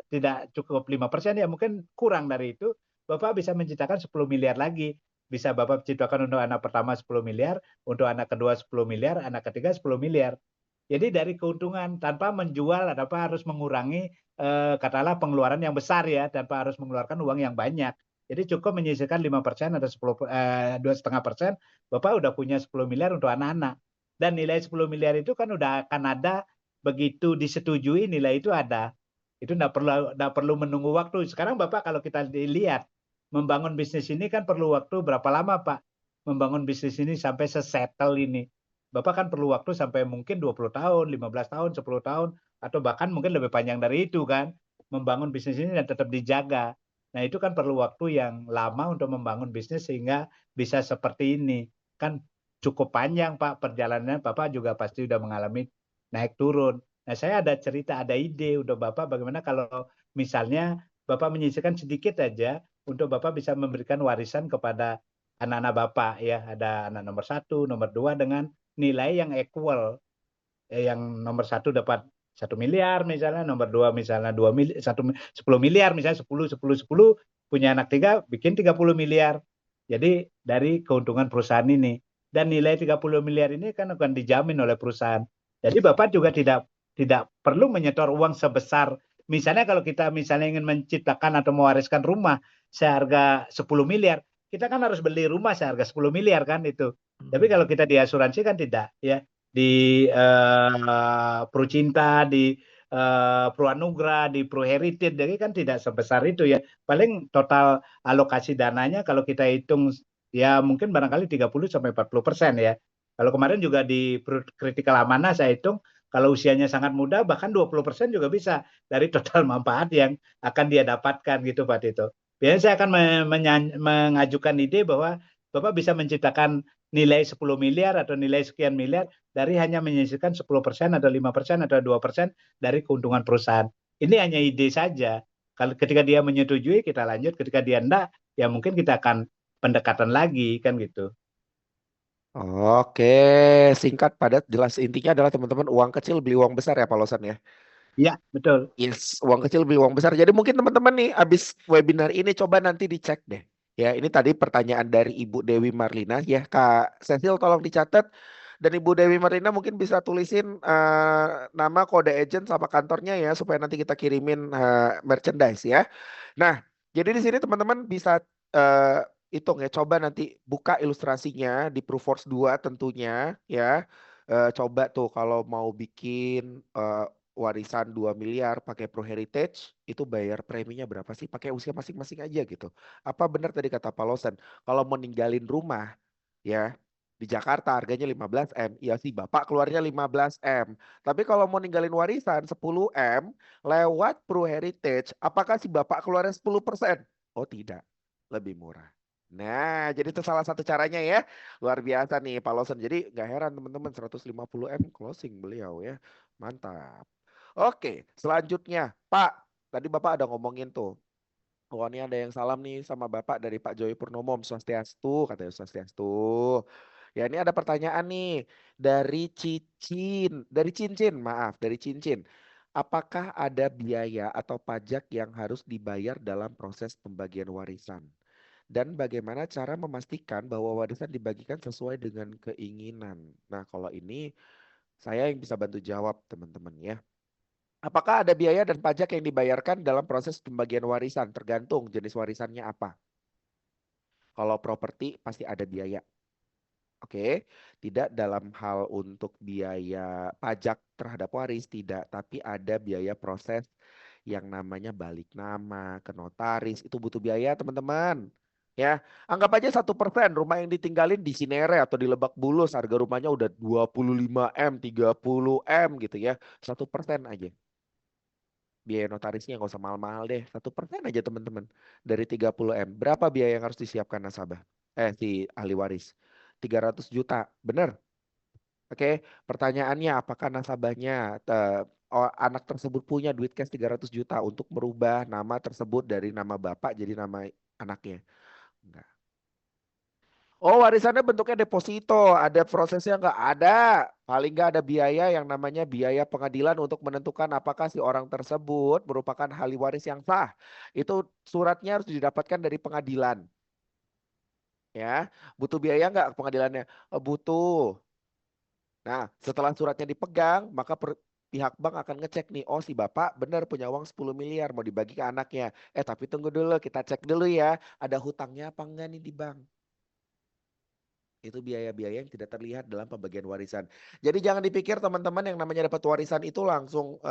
cukup 5% ya mungkin kurang dari itu, Bapak bisa menciptakan 10 miliar lagi. Bisa Bapak ciptakan untuk anak pertama 10 miliar, untuk anak kedua 10 miliar, anak ketiga 10 miliar. Jadi dari keuntungan tanpa menjual tanpa harus mengurangi katakanlah pengeluaran yang besar ya, tanpa harus mengeluarkan uang yang banyak. Jadi cukup menyisihkan 5% atau 2,5%, Bapak udah punya 10 miliar untuk anak-anak. Dan nilai 10 miliar itu kan udah akan ada begitu disetujui nilai itu ada. Itu enggak perlu menunggu waktu. Sekarang Bapak kalau kita lihat membangun bisnis ini kan perlu waktu berapa lama, Pak? Membangun bisnis ini sampai sesettle ini. Bapak kan perlu waktu sampai mungkin 20 tahun, 15 tahun, 10 tahun, atau bahkan mungkin lebih panjang dari itu kan. Membangun bisnis ini dan tetap dijaga. Nah itu kan perlu waktu yang lama untuk membangun bisnis sehingga bisa seperti ini. Kan cukup panjang Pak perjalanannya, Bapak juga pasti sudah mengalami naik turun. Nah saya ada cerita, ada ide untuk Bapak bagaimana kalau misalnya Bapak menyisihkan sedikit aja untuk Bapak bisa memberikan warisan kepada anak-anak Bapak ya. Ada anak nomor 1, nomor 2 dengan nilai yang equal. Yang nomor 1 dapat 1 miliar misalnya, nomor 2 misalnya 2 miliar, 10 miliar misalnya 10, 10, 10, punya anak 3 bikin 30 miliar. Jadi dari keuntungan perusahaan ini. Dan nilai 30 miliar ini kan akan dijamin oleh perusahaan. Jadi Bapak juga tidak perlu menyetor uang sebesar, misalnya kalau kita misalnya ingin menciptakan atau mewariskan rumah seharga 10 miliar, kita kan harus beli rumah seharga 10 miliar kan itu. Tapi kalau kita di asuransi kan tidak ya, di Procinta, di Proanugrah, di ProHeritage, jadi kan tidak sebesar itu ya. Paling total alokasi dananya kalau kita hitung ya mungkin barangkali 30-40% ya. Kalau kemarin juga di Critical Amanah saya hitung kalau usianya sangat muda bahkan 20% juga bisa dari total manfaat yang akan dia dapatkan gitu Pak Tito. Biasanya saya akan mengajukan ide bahwa Bapak bisa menciptakan nilai 10 miliar atau nilai sekian miliar dari hanya menyisihkan 10% atau 5% atau 2% dari keuntungan perusahaan. Ini hanya ide saja. Kalau ketika dia menyetujui kita lanjut, ketika dia enggak ya mungkin kita akan pendekatan lagi kan gitu. Oke, singkat padat jelas intinya adalah teman-teman uang kecil beli uang besar ya Pak Losan ya. Iya, betul. Yes, uang kecil beli uang besar. Jadi mungkin teman-teman nih abis webinar ini coba nanti dicek deh. Ya, ini tadi pertanyaan dari Ibu Dewi Marlina. Ya, Kak Cecil tolong dicatat. Dan Ibu Dewi Marlina mungkin bisa tulisin nama kode agent sama kantornya ya supaya nanti kita kirimin merchandise ya. Nah, jadi di sini teman-teman bisa eh, hitung ya. Coba nanti buka ilustrasinya di Proofforce 2 tentunya ya. Coba tuh kalau mau bikin warisan 2 miliar pakai Pro Heritage itu bayar preminya berapa sih? Pakai usia masing-masing aja gitu. Apa benar tadi kata Pak Losan, kalau mau ninggalin rumah ya di Jakarta harganya 15 M, ya sih Bapak keluarnya 15 M. Tapi kalau mau ninggalin warisan 10 M lewat Pro Heritage, apakah si Bapak keluarnya 10%? Oh tidak, lebih murah. Nah, jadi itu salah satu caranya ya. Luar biasa nih Pak Lawson. Jadi nggak heran teman-teman 150 M closing beliau ya. Mantap. Oke, selanjutnya Pak. Tadi Bapak ada ngomongin tuh. Oh, ini ada yang salam nih sama Bapak dari Pak Joy Purnomo. Om Swastiastu, katanya Swastiastu. Ya, ini ada pertanyaan nih dari Cincin, maaf, dari Cincin. Apakah ada biaya atau pajak yang harus dibayar dalam proses pembagian warisan? Dan bagaimana cara memastikan bahwa warisan dibagikan sesuai dengan keinginan? Nah, kalau ini saya yang bisa bantu jawab, teman-teman ya. Apakah ada biaya dan pajak yang dibayarkan dalam proses pembagian warisan? Tergantung jenis warisannya apa. Kalau properti pasti ada biaya. Oke, tidak dalam hal untuk biaya pajak terhadap waris, tidak. Tapi ada biaya proses yang namanya balik nama ke notaris. Itu butuh biaya, teman-teman. Ya, anggap aja 1% rumah yang ditinggalin di Cinere atau di Lebak Bulus, harga rumahnya udah 25 M, 30 M gitu ya. 1% aja. Biaya notarisnya nggak usah mahal-mahal deh. 1% aja teman-teman. Dari 30 M. Berapa biaya yang harus disiapkan nasabah? Si ahli waris. 300 juta. Bener? Oke. Pertanyaannya apakah nasabahnya anak tersebut punya duit cash 300 juta untuk merubah nama tersebut dari nama bapak jadi nama anaknya? Enggak. Oh, warisannya bentuknya deposito, ada prosesnya nggak ada. Paling nggak ada biaya yang namanya biaya pengadilan untuk menentukan apakah si orang tersebut merupakan ahli waris yang sah. Itu suratnya harus didapatkan dari pengadilan. Ya, butuh biaya nggak pengadilannya? Butuh. Nah, setelah suratnya dipegang, maka pihak bank akan ngecek nih, oh si bapak benar punya uang 10 miliar mau dibagi ke anaknya. Tapi tunggu dulu, kita cek dulu ya, ada hutangnya apa enggak nih di bank. Itu biaya-biaya yang tidak terlihat dalam pembagian warisan. Jadi jangan dipikir teman-teman yang namanya dapat warisan itu langsung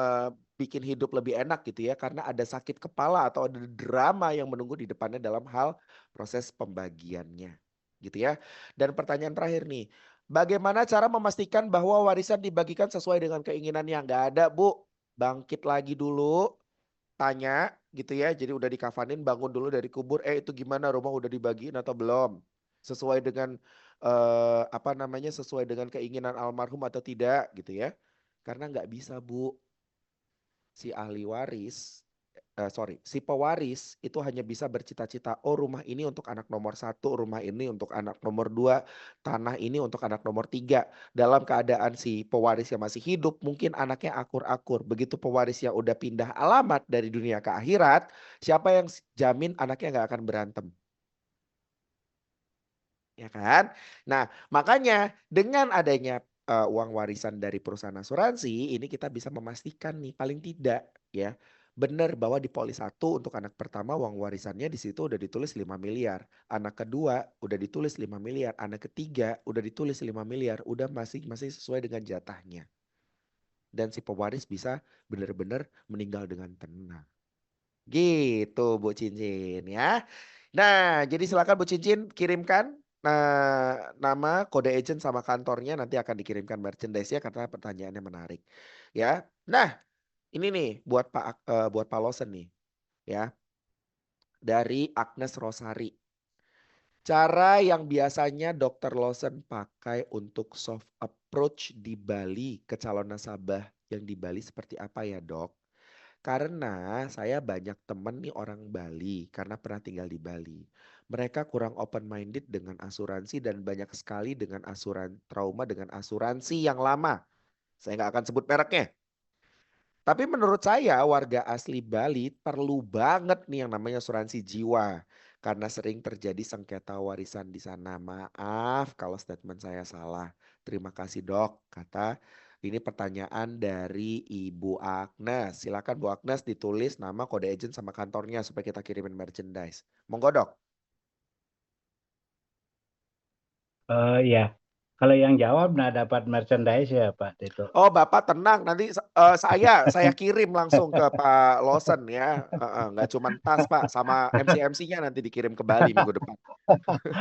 bikin hidup lebih enak gitu ya. Karena ada sakit kepala atau ada drama yang menunggu di depannya dalam hal proses pembagiannya. Gitu ya. Dan pertanyaan terakhir nih. Bagaimana cara memastikan bahwa warisan dibagikan sesuai dengan keinginannya? Nggak ada Bu. Bangkit lagi dulu. Tanya gitu ya. Jadi udah dikafanin bangun dulu dari kubur. Itu gimana rumah udah dibagiin atau belum? Sesuai dengan apa namanya sesuai dengan keinginan almarhum atau tidak gitu ya. Karena nggak bisa Bu, si ahli waris, sorry, si pewaris itu hanya bisa bercita-cita, oh rumah ini untuk anak nomor satu, rumah ini untuk anak nomor dua, tanah ini untuk anak nomor tiga. Dalam keadaan si pewaris yang masih hidup, mungkin anaknya akur-akur. Begitu pewaris yang udah pindah alamat dari dunia ke akhirat, siapa yang jamin anaknya nggak akan berantem? Ya kan? Nah, makanya dengan adanya uang warisan dari perusahaan asuransi, ini kita bisa memastikan nih paling tidak ya, benar bahwa di polis satu untuk anak pertama uang warisannya di situ udah ditulis 5 miliar. Anak kedua udah ditulis 5 miliar, anak ketiga udah ditulis 5 miliar, udah masih masih sesuai dengan jatahnya. Dan si pewaris bisa benar-benar meninggal dengan tenang. Gitu Bu Cincin ya. Nah, jadi silakan Bu Cincin kirimkan nama, kode agent sama kantornya nanti akan dikirimkan merchandise ya karena pertanyaannya menarik. Ya. Nah, ini nih buat Pak Lawson nih ya. Dari Agnes Rosari. Cara yang biasanya Dr. Lawson pakai untuk soft approach di Bali ke calon nasabah yang di Bali seperti apa ya, Dok? Karena saya banyak temen nih orang Bali karena pernah tinggal di Bali. Mereka kurang open minded dengan asuransi dan banyak sekali dengan trauma dengan asuransi yang lama. Saya nggak akan sebut mereknya. Tapi menurut saya warga asli Bali perlu banget nih yang namanya asuransi jiwa. Karena sering terjadi sengketa warisan di sana. Maaf kalau statement saya salah. Terima kasih dok. Kata ini pertanyaan dari Ibu Agnes. Silakan Bu Agnes ditulis nama kode agent sama kantornya supaya kita kirimin merchandise. Monggo dok. Ya, kalau yang jawab nah dapat merchandise ya Pak Tito. Oh Bapak tenang nanti saya kirim langsung ke Pak Lawson ya. Nggak cuma tas Pak sama MC-MC-nya nanti dikirim ke Bali minggu depan.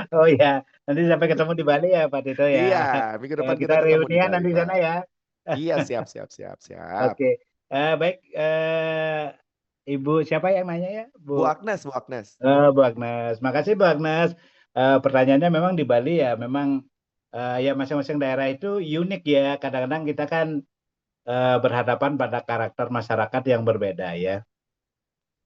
Oh ya, nanti sampai ketemu di Bali ya Pak Tito ya. Iya, minggu depan Kita kita ketemu di reunian Bali nanti di Pak. sana ya. Iya siap siap siap siap. Oke, baik. Ibu siapa yang nanya ya, Bu? Bu Agnes, Bu Agnes. Bu Agnes, makasih Bu Agnes. Pertanyaannya memang di Bali ya memang ya masing-masing daerah itu unik ya. Kadang-kadang kita kan berhadapan pada karakter masyarakat yang berbeda ya.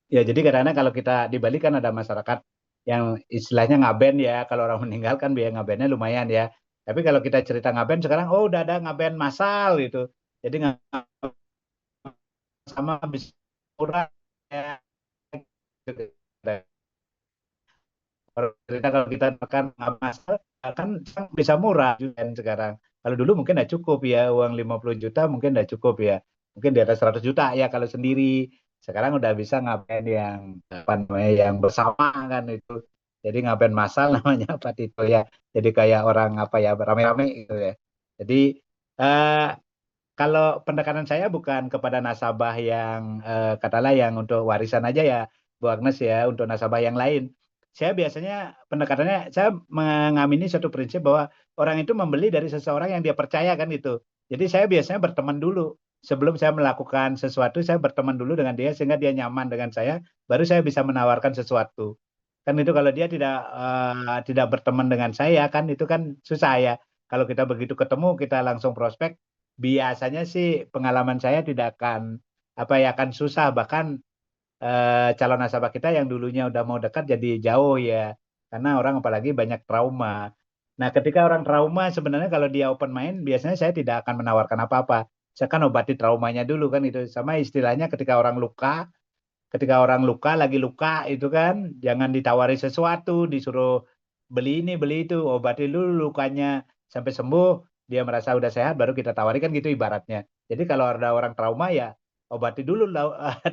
Ya jadi kadang-kadang kalau kita di Bali kan ada masyarakat yang istilahnya ngaben ya. Kalau orang meninggal kan biaya ngabennya lumayan ya. Tapi kalau kita cerita ngaben sekarang, oh udah ada ngaben massal gitu. Jadi nggak sama bisa murah ya. Gitu. Kalau kita makan nggak masak kan bisa murah kan sekarang. Kalau dulu mungkin nggak cukup ya, uang 50 juta mungkin nggak cukup ya. Mungkin di atas 100 juta ya kalau sendiri. Sekarang udah bisa ngapain yang apa namanya yang bersama kan itu. Jadi ngapain masal namanya apa itu ya. Jadi kayak orang apa ya rame-rame gitu ya. Jadi eh, kalau pendekatan saya bukan kepada nasabah yang katakanlah yang untuk warisan aja ya, Bu Agnes ya, untuk nasabah yang lain. Saya biasanya pendekatannya saya mengamini satu prinsip bahwa orang itu membeli dari seseorang yang dia percaya kan itu. Jadi saya biasanya berteman dulu. Sebelum saya melakukan sesuatu, saya berteman dulu dengan dia sehingga dia nyaman dengan saya, baru saya bisa menawarkan sesuatu. Kan itu kalau dia tidak berteman dengan saya kan itu kan susah ya. Kalau kita begitu ketemu kita langsung prospek, biasanya sih pengalaman saya tidak akan apa ya akan susah bahkan calon nasabah kita yang dulunya udah mau dekat jadi jauh ya karena orang apalagi banyak trauma. Nah ketika orang trauma sebenarnya kalau dia open mind biasanya saya tidak akan menawarkan apa-apa. Saya kan obati traumanya dulu kan itu sama istilahnya ketika orang luka lagi luka itu kan jangan ditawari sesuatu disuruh beli ini beli itu obati dulu lukanya sampai sembuh dia merasa udah sehat baru kita tawari kan gitu ibaratnya. Jadi kalau ada orang trauma ya obati dulu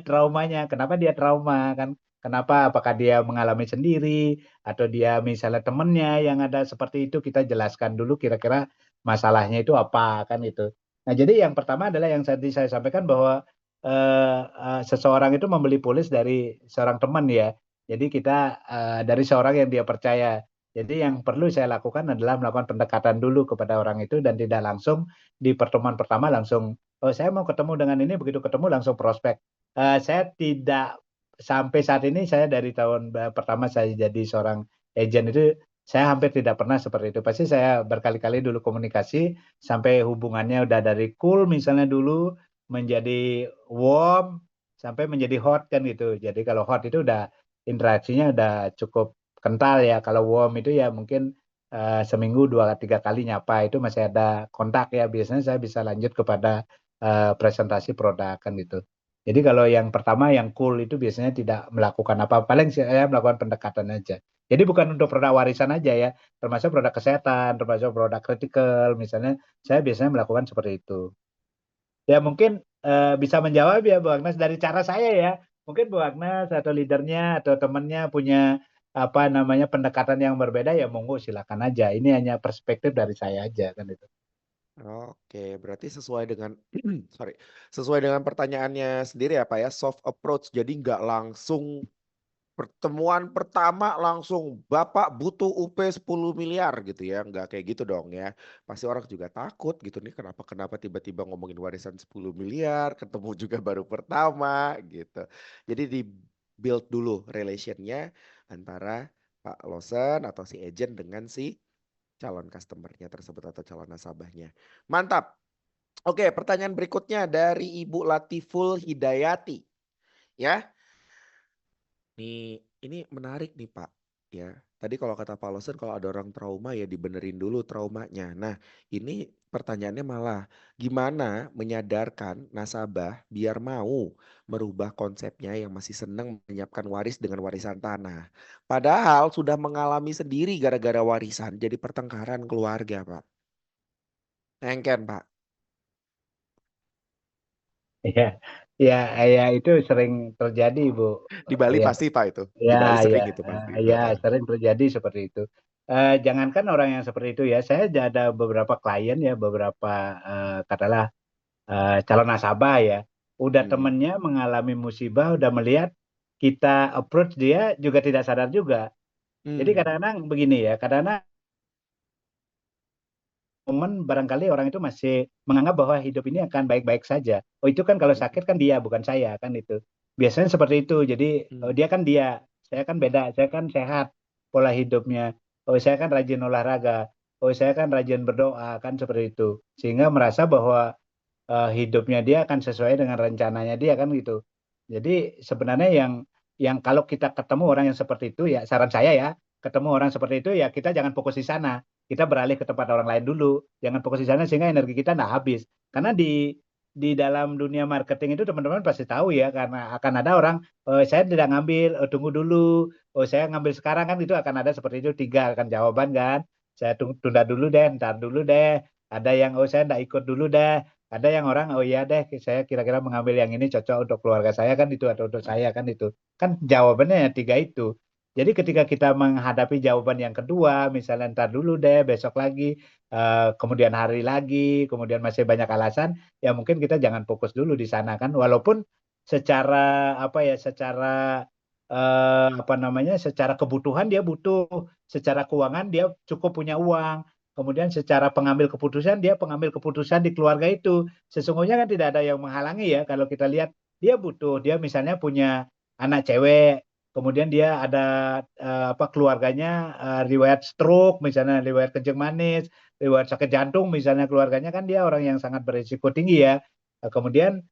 traumanya. Kenapa dia trauma kan? Kenapa? Apakah dia mengalami sendiri atau dia misalnya temennya yang ada seperti itu kita jelaskan dulu kira-kira masalahnya itu apa kan itu. Nah jadi yang pertama adalah yang tadi saya sampaikan bahwa seseorang itu membeli polis dari seorang teman ya. Jadi kita dari seorang yang dia percaya. Jadi yang perlu saya lakukan adalah melakukan pendekatan dulu kepada orang itu dan tidak langsung di pertemuan pertama langsung, oh saya mau ketemu dengan ini, begitu ketemu langsung prospek. Saya tidak sampai saat ini saya dari tahun pertama saya jadi seorang agent itu saya hampir tidak pernah seperti itu. Pasti saya berkali-kali dulu komunikasi sampai hubungannya udah dari cool misalnya dulu menjadi warm sampai menjadi hot kan gitu. Jadi kalau hot itu udah interaksinya udah cukup kental ya. Kalau warm itu ya mungkin seminggu 2 3 kali nyapa itu masih ada kontak ya. Biasanya saya bisa lanjut kepada presentasi produk kan gitu. Jadi kalau yang pertama yang cool itu biasanya tidak melakukan apa, paling saya melakukan pendekatan aja. Jadi bukan untuk produk warisan aja ya, termasuk produk kesehatan, termasuk produk kritikal, misalnya saya biasanya melakukan seperti itu. Ya mungkin bisa menjawab ya Bu Agnes dari cara saya ya. Mungkin Bu Agnes atau leadernya atau temannya punya apa namanya pendekatan yang berbeda ya monggo silakan aja. Ini hanya perspektif dari saya aja kan itu. Oke, berarti sesuai dengan sorry, sesuai dengan pertanyaannya sendiri ya Pak ya, soft approach. Jadi nggak langsung pertemuan pertama langsung Bapak butuh UP 10 miliar gitu ya. Nggak kayak gitu dong ya. Pasti orang juga takut gitu nih kenapa kenapa tiba-tiba ngomongin warisan 10 miliar, ketemu juga baru pertama gitu. Jadi di build dulu relationnya antara Pak Lawson atau si agent dengan si calon customernya tersebut atau calon nasabahnya. Mantap. Oke, pertanyaan berikutnya dari Ibu Latiful Hidayati. Ya, nih ini menarik nih Pak. Ya, tadi kalau kata Pak Lawson kalau ada orang trauma ya dibenerin dulu traumanya. Nah, ini pertanyaannya malah gimana menyadarkan nasabah biar mau merubah konsepnya yang masih senang menyiapkan waris dengan warisan tanah. Padahal sudah mengalami sendiri gara-gara warisan jadi pertengkaran keluarga Pak. Engken Pak. Ya, ya, ya itu sering terjadi Bu. Di Bali Ya, pasti Pak itu. Di ya, Bali ya, sering itu pasti. ya Heeh. sering terjadi seperti itu. Jangankan orang yang seperti itu ya, saya ada beberapa klien ya, beberapa katakanlah calon nasabah ya, udah Hmm. temennya mengalami musibah, udah melihat kita approach dia juga tidak sadar juga. Jadi Hmm. kadang-kadang begini ya, kadang-kadang momen barangkali orang itu masih menganggap bahwa hidup ini akan baik-baik saja. Oh itu kan kalau sakit kan dia, bukan saya kan itu. Biasanya seperti itu. Jadi Hmm. dia kan dia, saya kan beda, saya kan sehat pola hidupnya. oh saya kan rajin olahraga, oh saya kan rajin berdoa, kan seperti itu. Sehingga merasa bahwa hidupnya dia akan sesuai dengan rencananya dia kan gitu. Jadi sebenarnya yang kalau kita ketemu orang yang seperti itu ya saran saya ya, ketemu orang seperti itu ya kita jangan fokus di sana. Kita beralih ke tempat orang lain dulu. Jangan fokus di sana sehingga energi kita nggak habis. Karena di dalam dunia marketing itu teman-teman pasti tahu ya karena akan ada orang saya tidak ngambil, tunggu dulu, oh saya ngambil sekarang kan itu akan ada seperti itu tiga akan jawaban kan. Saya tunda dulu deh, ntar dulu deh. Ada yang oh saya nggak ikut dulu deh. Ada yang orang oh iya deh saya kira-kira mengambil yang ini cocok untuk keluarga saya kan itu atau untuk saya kan itu. Kan jawabannya tiga itu. Jadi ketika kita menghadapi jawaban yang kedua, misalnya ntar dulu deh, besok lagi, kemudian hari lagi, kemudian masih banyak alasan, ya mungkin kita jangan fokus dulu di sana kan. Walaupun secara apa ya, secara apa namanya, secara kebutuhan dia butuh, secara keuangan dia cukup punya uang. Kemudian secara pengambil keputusan, dia pengambil keputusan di keluarga itu. Sesungguhnya kan tidak ada yang menghalangi ya. Kalau kita lihat, dia butuh. Dia misalnya punya anak cewek, kemudian dia ada apa keluarganya riwayat stroke, misalnya riwayat kencing manis, riwayat sakit jantung, misalnya keluarganya kan dia orang yang sangat berisiko tinggi ya. Kemudian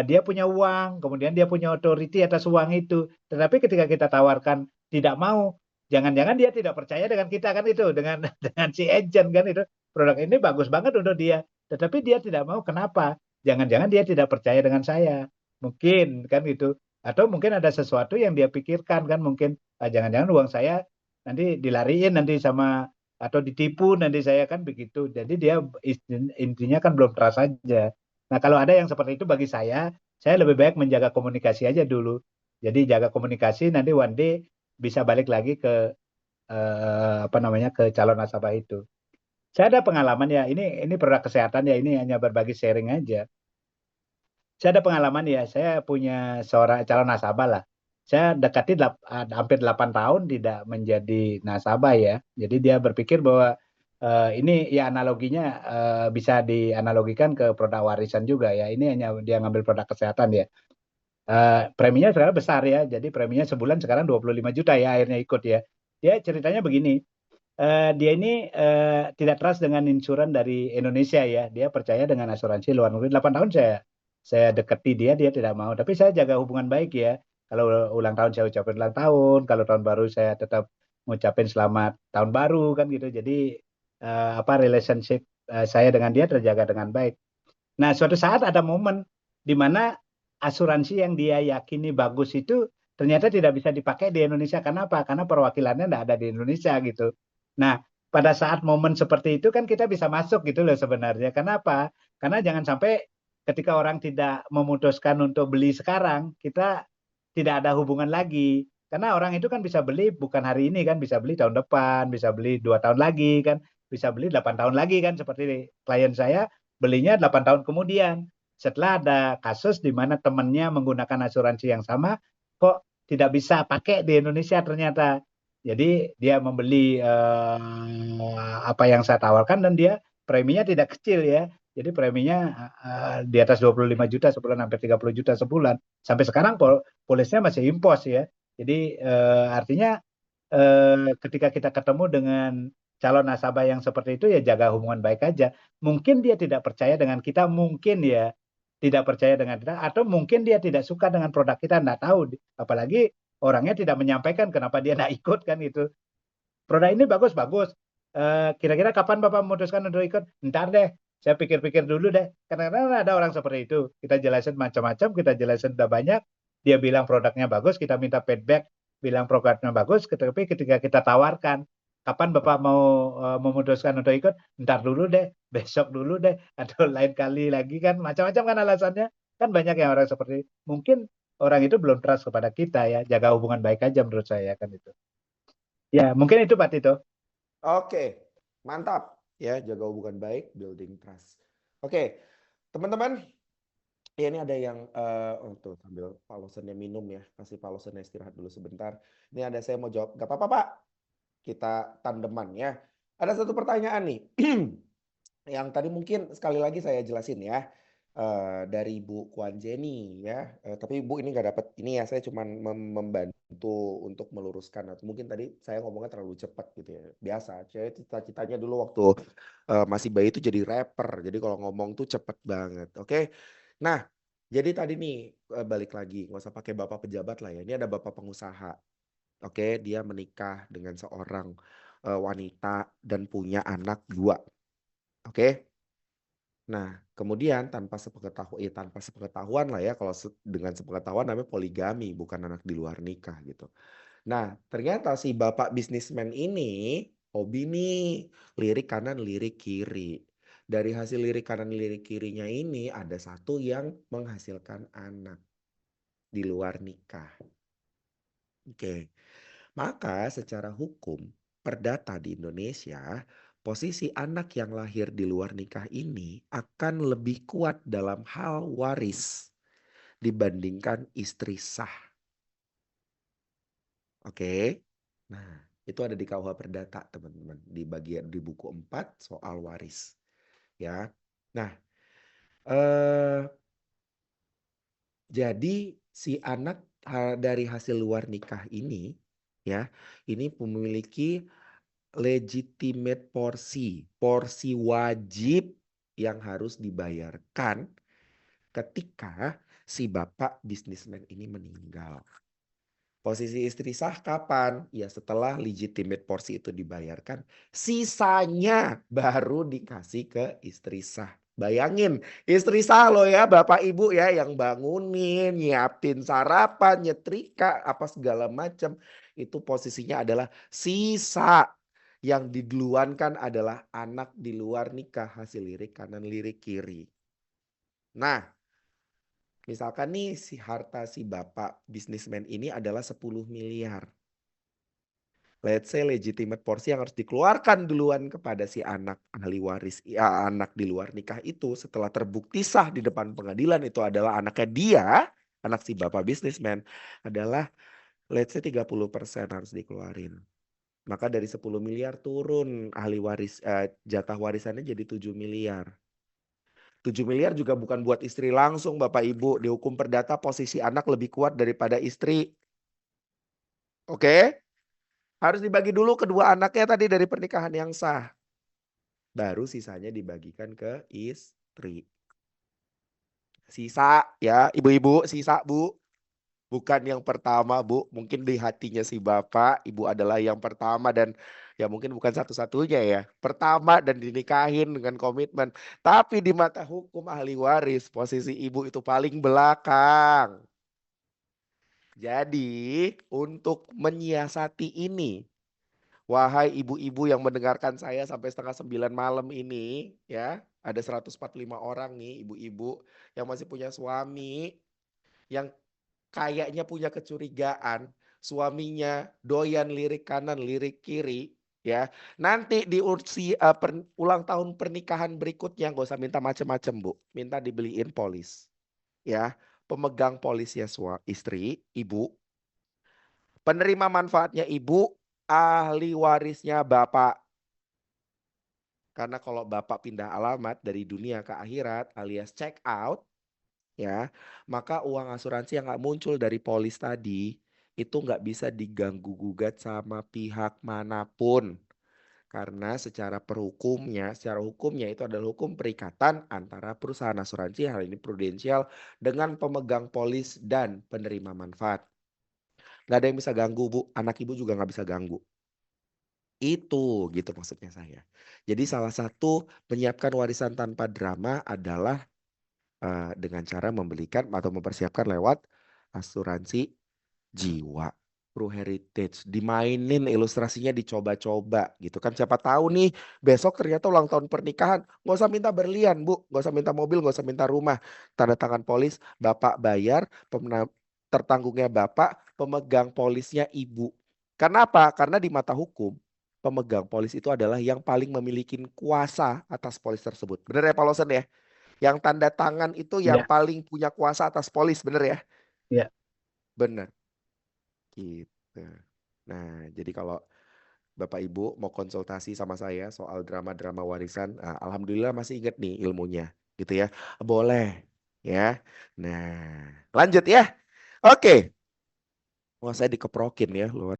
dia punya uang, kemudian dia punya otoriti atas uang itu. Tetapi ketika kita tawarkan tidak mau, jangan-jangan dia tidak percaya dengan kita kan itu, dengan dengan si agent kan itu. Produk ini bagus banget untuk dia, tetapi dia tidak mau. Kenapa? Jangan-jangan dia tidak percaya dengan saya. Mungkin kan itu. Atau mungkin ada sesuatu yang dia pikirkan kan mungkin jangan-jangan uang saya nanti dilariin nanti sama atau ditipu nanti saya kan begitu. Jadi dia intinya kan belum trust saja. Nah, kalau ada yang seperti itu bagi saya lebih baik menjaga komunikasi aja dulu. Jadi jaga komunikasi nanti one day bisa balik lagi ke apa namanya ke calon nasabah itu. Saya ada pengalaman ya, ini produk kesehatan ya, ini hanya berbagi sharing aja. Saya ada pengalaman ya, saya punya seorang calon nasabah lah. Saya dekati hampir 8 tahun tidak menjadi nasabah ya. Jadi dia berpikir bahwa ini ya analoginya bisa dianalogikan ke produk warisan juga ya. Ini hanya dia ngambil produk kesehatan ya. Preminya sekarang besar ya. Jadi preminya sebulan sekarang 25 juta ya akhirnya ikut ya. Dia ceritanya begini, dia ini tidak trust dengan insuran dari Indonesia ya. Dia percaya dengan asuransi luar negeri. 8 tahun saya deketi dia, dia tidak mau. Tapi saya jaga hubungan baik ya. Kalau ulang tahun saya ucapin ulang tahun, kalau tahun baru saya tetap ngucapin selamat tahun baru kan gitu. Jadi apa relationship saya dengan dia terjaga dengan baik. Nah, suatu saat ada momen di mana asuransi yang dia yakini bagus itu ternyata tidak bisa dipakai di Indonesia. Kenapa? Karena perwakilannya tidak ada di Indonesia gitu. Nah, pada saat momen seperti itu kan kita bisa masuk gitu loh sebenarnya. Kenapa? Karena jangan sampai ketika orang tidak memutuskan untuk beli sekarang, kita tidak ada hubungan lagi. Karena orang itu kan bisa beli bukan hari ini kan, bisa beli tahun depan, bisa beli 2 tahun lagi kan, bisa beli 8 tahun lagi kan, seperti klien saya belinya 8 tahun kemudian. Setelah ada kasus di mana temannya menggunakan asuransi yang sama, kok tidak bisa pakai di Indonesia ternyata. Jadi dia membeli apa yang saya tawarkan dan dia preminya tidak kecil ya. Jadi preminya di atas 25 juta sebulan, hampir 30 juta sebulan. Sampai sekarang polisnya masih impos ya. Jadi artinya ketika kita ketemu dengan calon nasabah yang seperti itu ya jaga hubungan baik aja. Mungkin dia tidak percaya dengan kita, mungkin ya tidak percaya dengan kita, atau mungkin dia tidak suka dengan produk kita, nggak tahu. Apalagi orangnya tidak menyampaikan kenapa dia nggak ikut kan itu. Produk ini bagus bagus. Kira-kira kapan Bapak memutuskan untuk ikut? Ntar deh, saya pikir-pikir dulu deh. Kadang-kadang ada orang seperti itu. Kita jelasin macam-macam, kita jelasin udah banyak. Dia bilang produknya bagus, kita minta feedback, bilang produknya bagus. Tapi ketika kita tawarkan, kapan Bapak mau memutuskan untuk ikut? Ntar dulu deh, besok dulu deh, atau lain kali lagi kan. Macam-macam kan alasannya. Kan banyak yang orang seperti mungkin orang itu belum trust kepada kita ya. Jaga hubungan baik aja menurut saya kan itu. Ya, mungkin itu Pak Tito. Oke, mantap ya, jaga hubungan baik, building trust. Oke, teman-teman, ya ini ada yang tuh sambil Pak Lawsonnya minum ya, kasih Pak Lawsonnya istirahat dulu sebentar. Ini ada saya mau jawab, gak apa-apa Pak, kita tandeman ya. Ada satu pertanyaan nih, yang tadi mungkin sekali lagi saya jelasin ya. dari Bu Kwan Jenny ya. Tapi Bu ini nggak dapat ini ya, saya cuma membantu untuk meluruskan atau mungkin tadi saya ngomongnya terlalu cepat gitu ya. Biasa, saya cita-citanya dulu waktu masih bayi itu jadi rapper. Jadi kalau ngomong tuh cepet banget. Oke. Nah, jadi tadi nih balik lagi, nggak usah pakai bapak pejabat lah ya. Ini ada bapak pengusaha. Oke, dia menikah dengan seorang wanita dan punya anak dua. Oke. Nah, kemudian tanpa sepengetahuan lah ya, kalau dengan sepengetahuan namanya poligami, bukan anak di luar nikah gitu. Nah, ternyata si bapak bisnismen ini hobi nih, lirik kanan, lirik kiri. Dari hasil lirik kanan, lirik kirinya ini ada satu yang menghasilkan anak di luar nikah. Oke. Maka secara hukum perdata di Indonesia, posisi anak yang lahir di luar nikah ini akan lebih kuat dalam hal waris dibandingkan istri sah. Oke. Nah, itu ada di KUH Perdata, teman-teman, di bagian di buku 4 soal waris, ya. Nah, eh jadi si anak dari hasil luar nikah ini ya, ini memiliki legitimate porsi, porsi wajib yang harus dibayarkan ketika si bapak bisnismen ini meninggal. Posisi istri sah kapan? Ya setelah legitimate porsi itu dibayarkan, sisanya baru dikasih ke istri sah. Bayangin, istri sah loh ya, bapak ibu ya yang bangunin, nyiapin sarapan, nyetrika, apa segala macam. Itu posisinya adalah sisa. Yang diduluankan adalah anak di luar nikah, hasil lirik kanan lirik kiri. Nah, misalkan nih si harta si bapak bisnismen ini adalah 10 miliar. Let's say legitimate porsi yang harus dikeluarkan duluan kepada si anak ahli waris, ya, anak di luar nikah itu setelah terbukti sah di depan pengadilan itu adalah anaknya dia, anak si bapak bisnismen adalah let's say 30% harus dikeluarin. Maka dari 10 miliar turun ahli waris jatah warisannya jadi 7 miliar. 7 miliar juga bukan buat istri langsung Bapak Ibu. Di hukum perdata posisi anak lebih kuat daripada istri. Oke? Harus dibagi dulu kedua anaknya tadi dari pernikahan yang sah. Baru sisanya dibagikan ke istri. Sisa ya, ibu-ibu sisa Bu. Bukan yang pertama Bu. Mungkin di hatinya si bapak, ibu adalah yang pertama dan ya mungkin bukan satu-satunya ya. Pertama dan dinikahin dengan komitmen. Tapi di mata hukum ahli waris, posisi ibu itu paling belakang. Jadi untuk menyiasati ini, wahai ibu-ibu yang mendengarkan saya sampai setengah 9 malam ini, ya, ada 145 orang nih ibu-ibu yang masih punya suami, yang kayaknya punya kecurigaan, suaminya doyan lirik kanan, lirik kiri, ya. Nanti di ulang tahun pernikahan berikutnya gak usah minta macem-macem Bu, minta dibeliin polis, ya. Pemegang polisnya istri, ibu. Penerima manfaatnya ibu, ahli warisnya bapak. Karena kalau bapak pindah alamat dari dunia ke akhirat alias check out, ya, maka uang asuransi yang nggak muncul dari polis tadi itu nggak bisa diganggu gugat sama pihak manapun. Karena secara hukumnya itu adalah hukum perikatan antara perusahaan asuransi, hal ini prudensial, dengan pemegang polis dan penerima manfaat. Nggak ada yang bisa ganggu Bu, anak ibu juga nggak bisa ganggu. Itu gitu maksudnya saya. Jadi salah satu menyiapkan warisan tanpa drama adalah dengan cara membelikan atau mempersiapkan lewat asuransi jiwa. True Heritage, dimainin ilustrasinya dicoba-coba gitu kan. Siapa tahu nih besok ternyata ulang tahun pernikahan. Nggak usah minta berlian Bu, nggak usah minta mobil, nggak usah minta rumah. Tanda tangan polis, Bapak bayar, tertanggungnya Bapak, pemegang polisnya Ibu. Karena apa? Karena di mata hukum, pemegang polis itu adalah yang paling memiliki kuasa atas polis tersebut. Bener ya Pak Lawson ya? Yang tanda tangan itu yang Ya, paling punya kuasa atas polis, bener ya? ya. Bener. Gitu. Nah, jadi kalau Bapak Ibu mau konsultasi sama saya soal drama-drama warisan, alhamdulillah masih ingat nih ilmunya. gitu ya. Boleh ya. Nah, lanjut ya. Oke. Wah, saya dikeprokin ya luar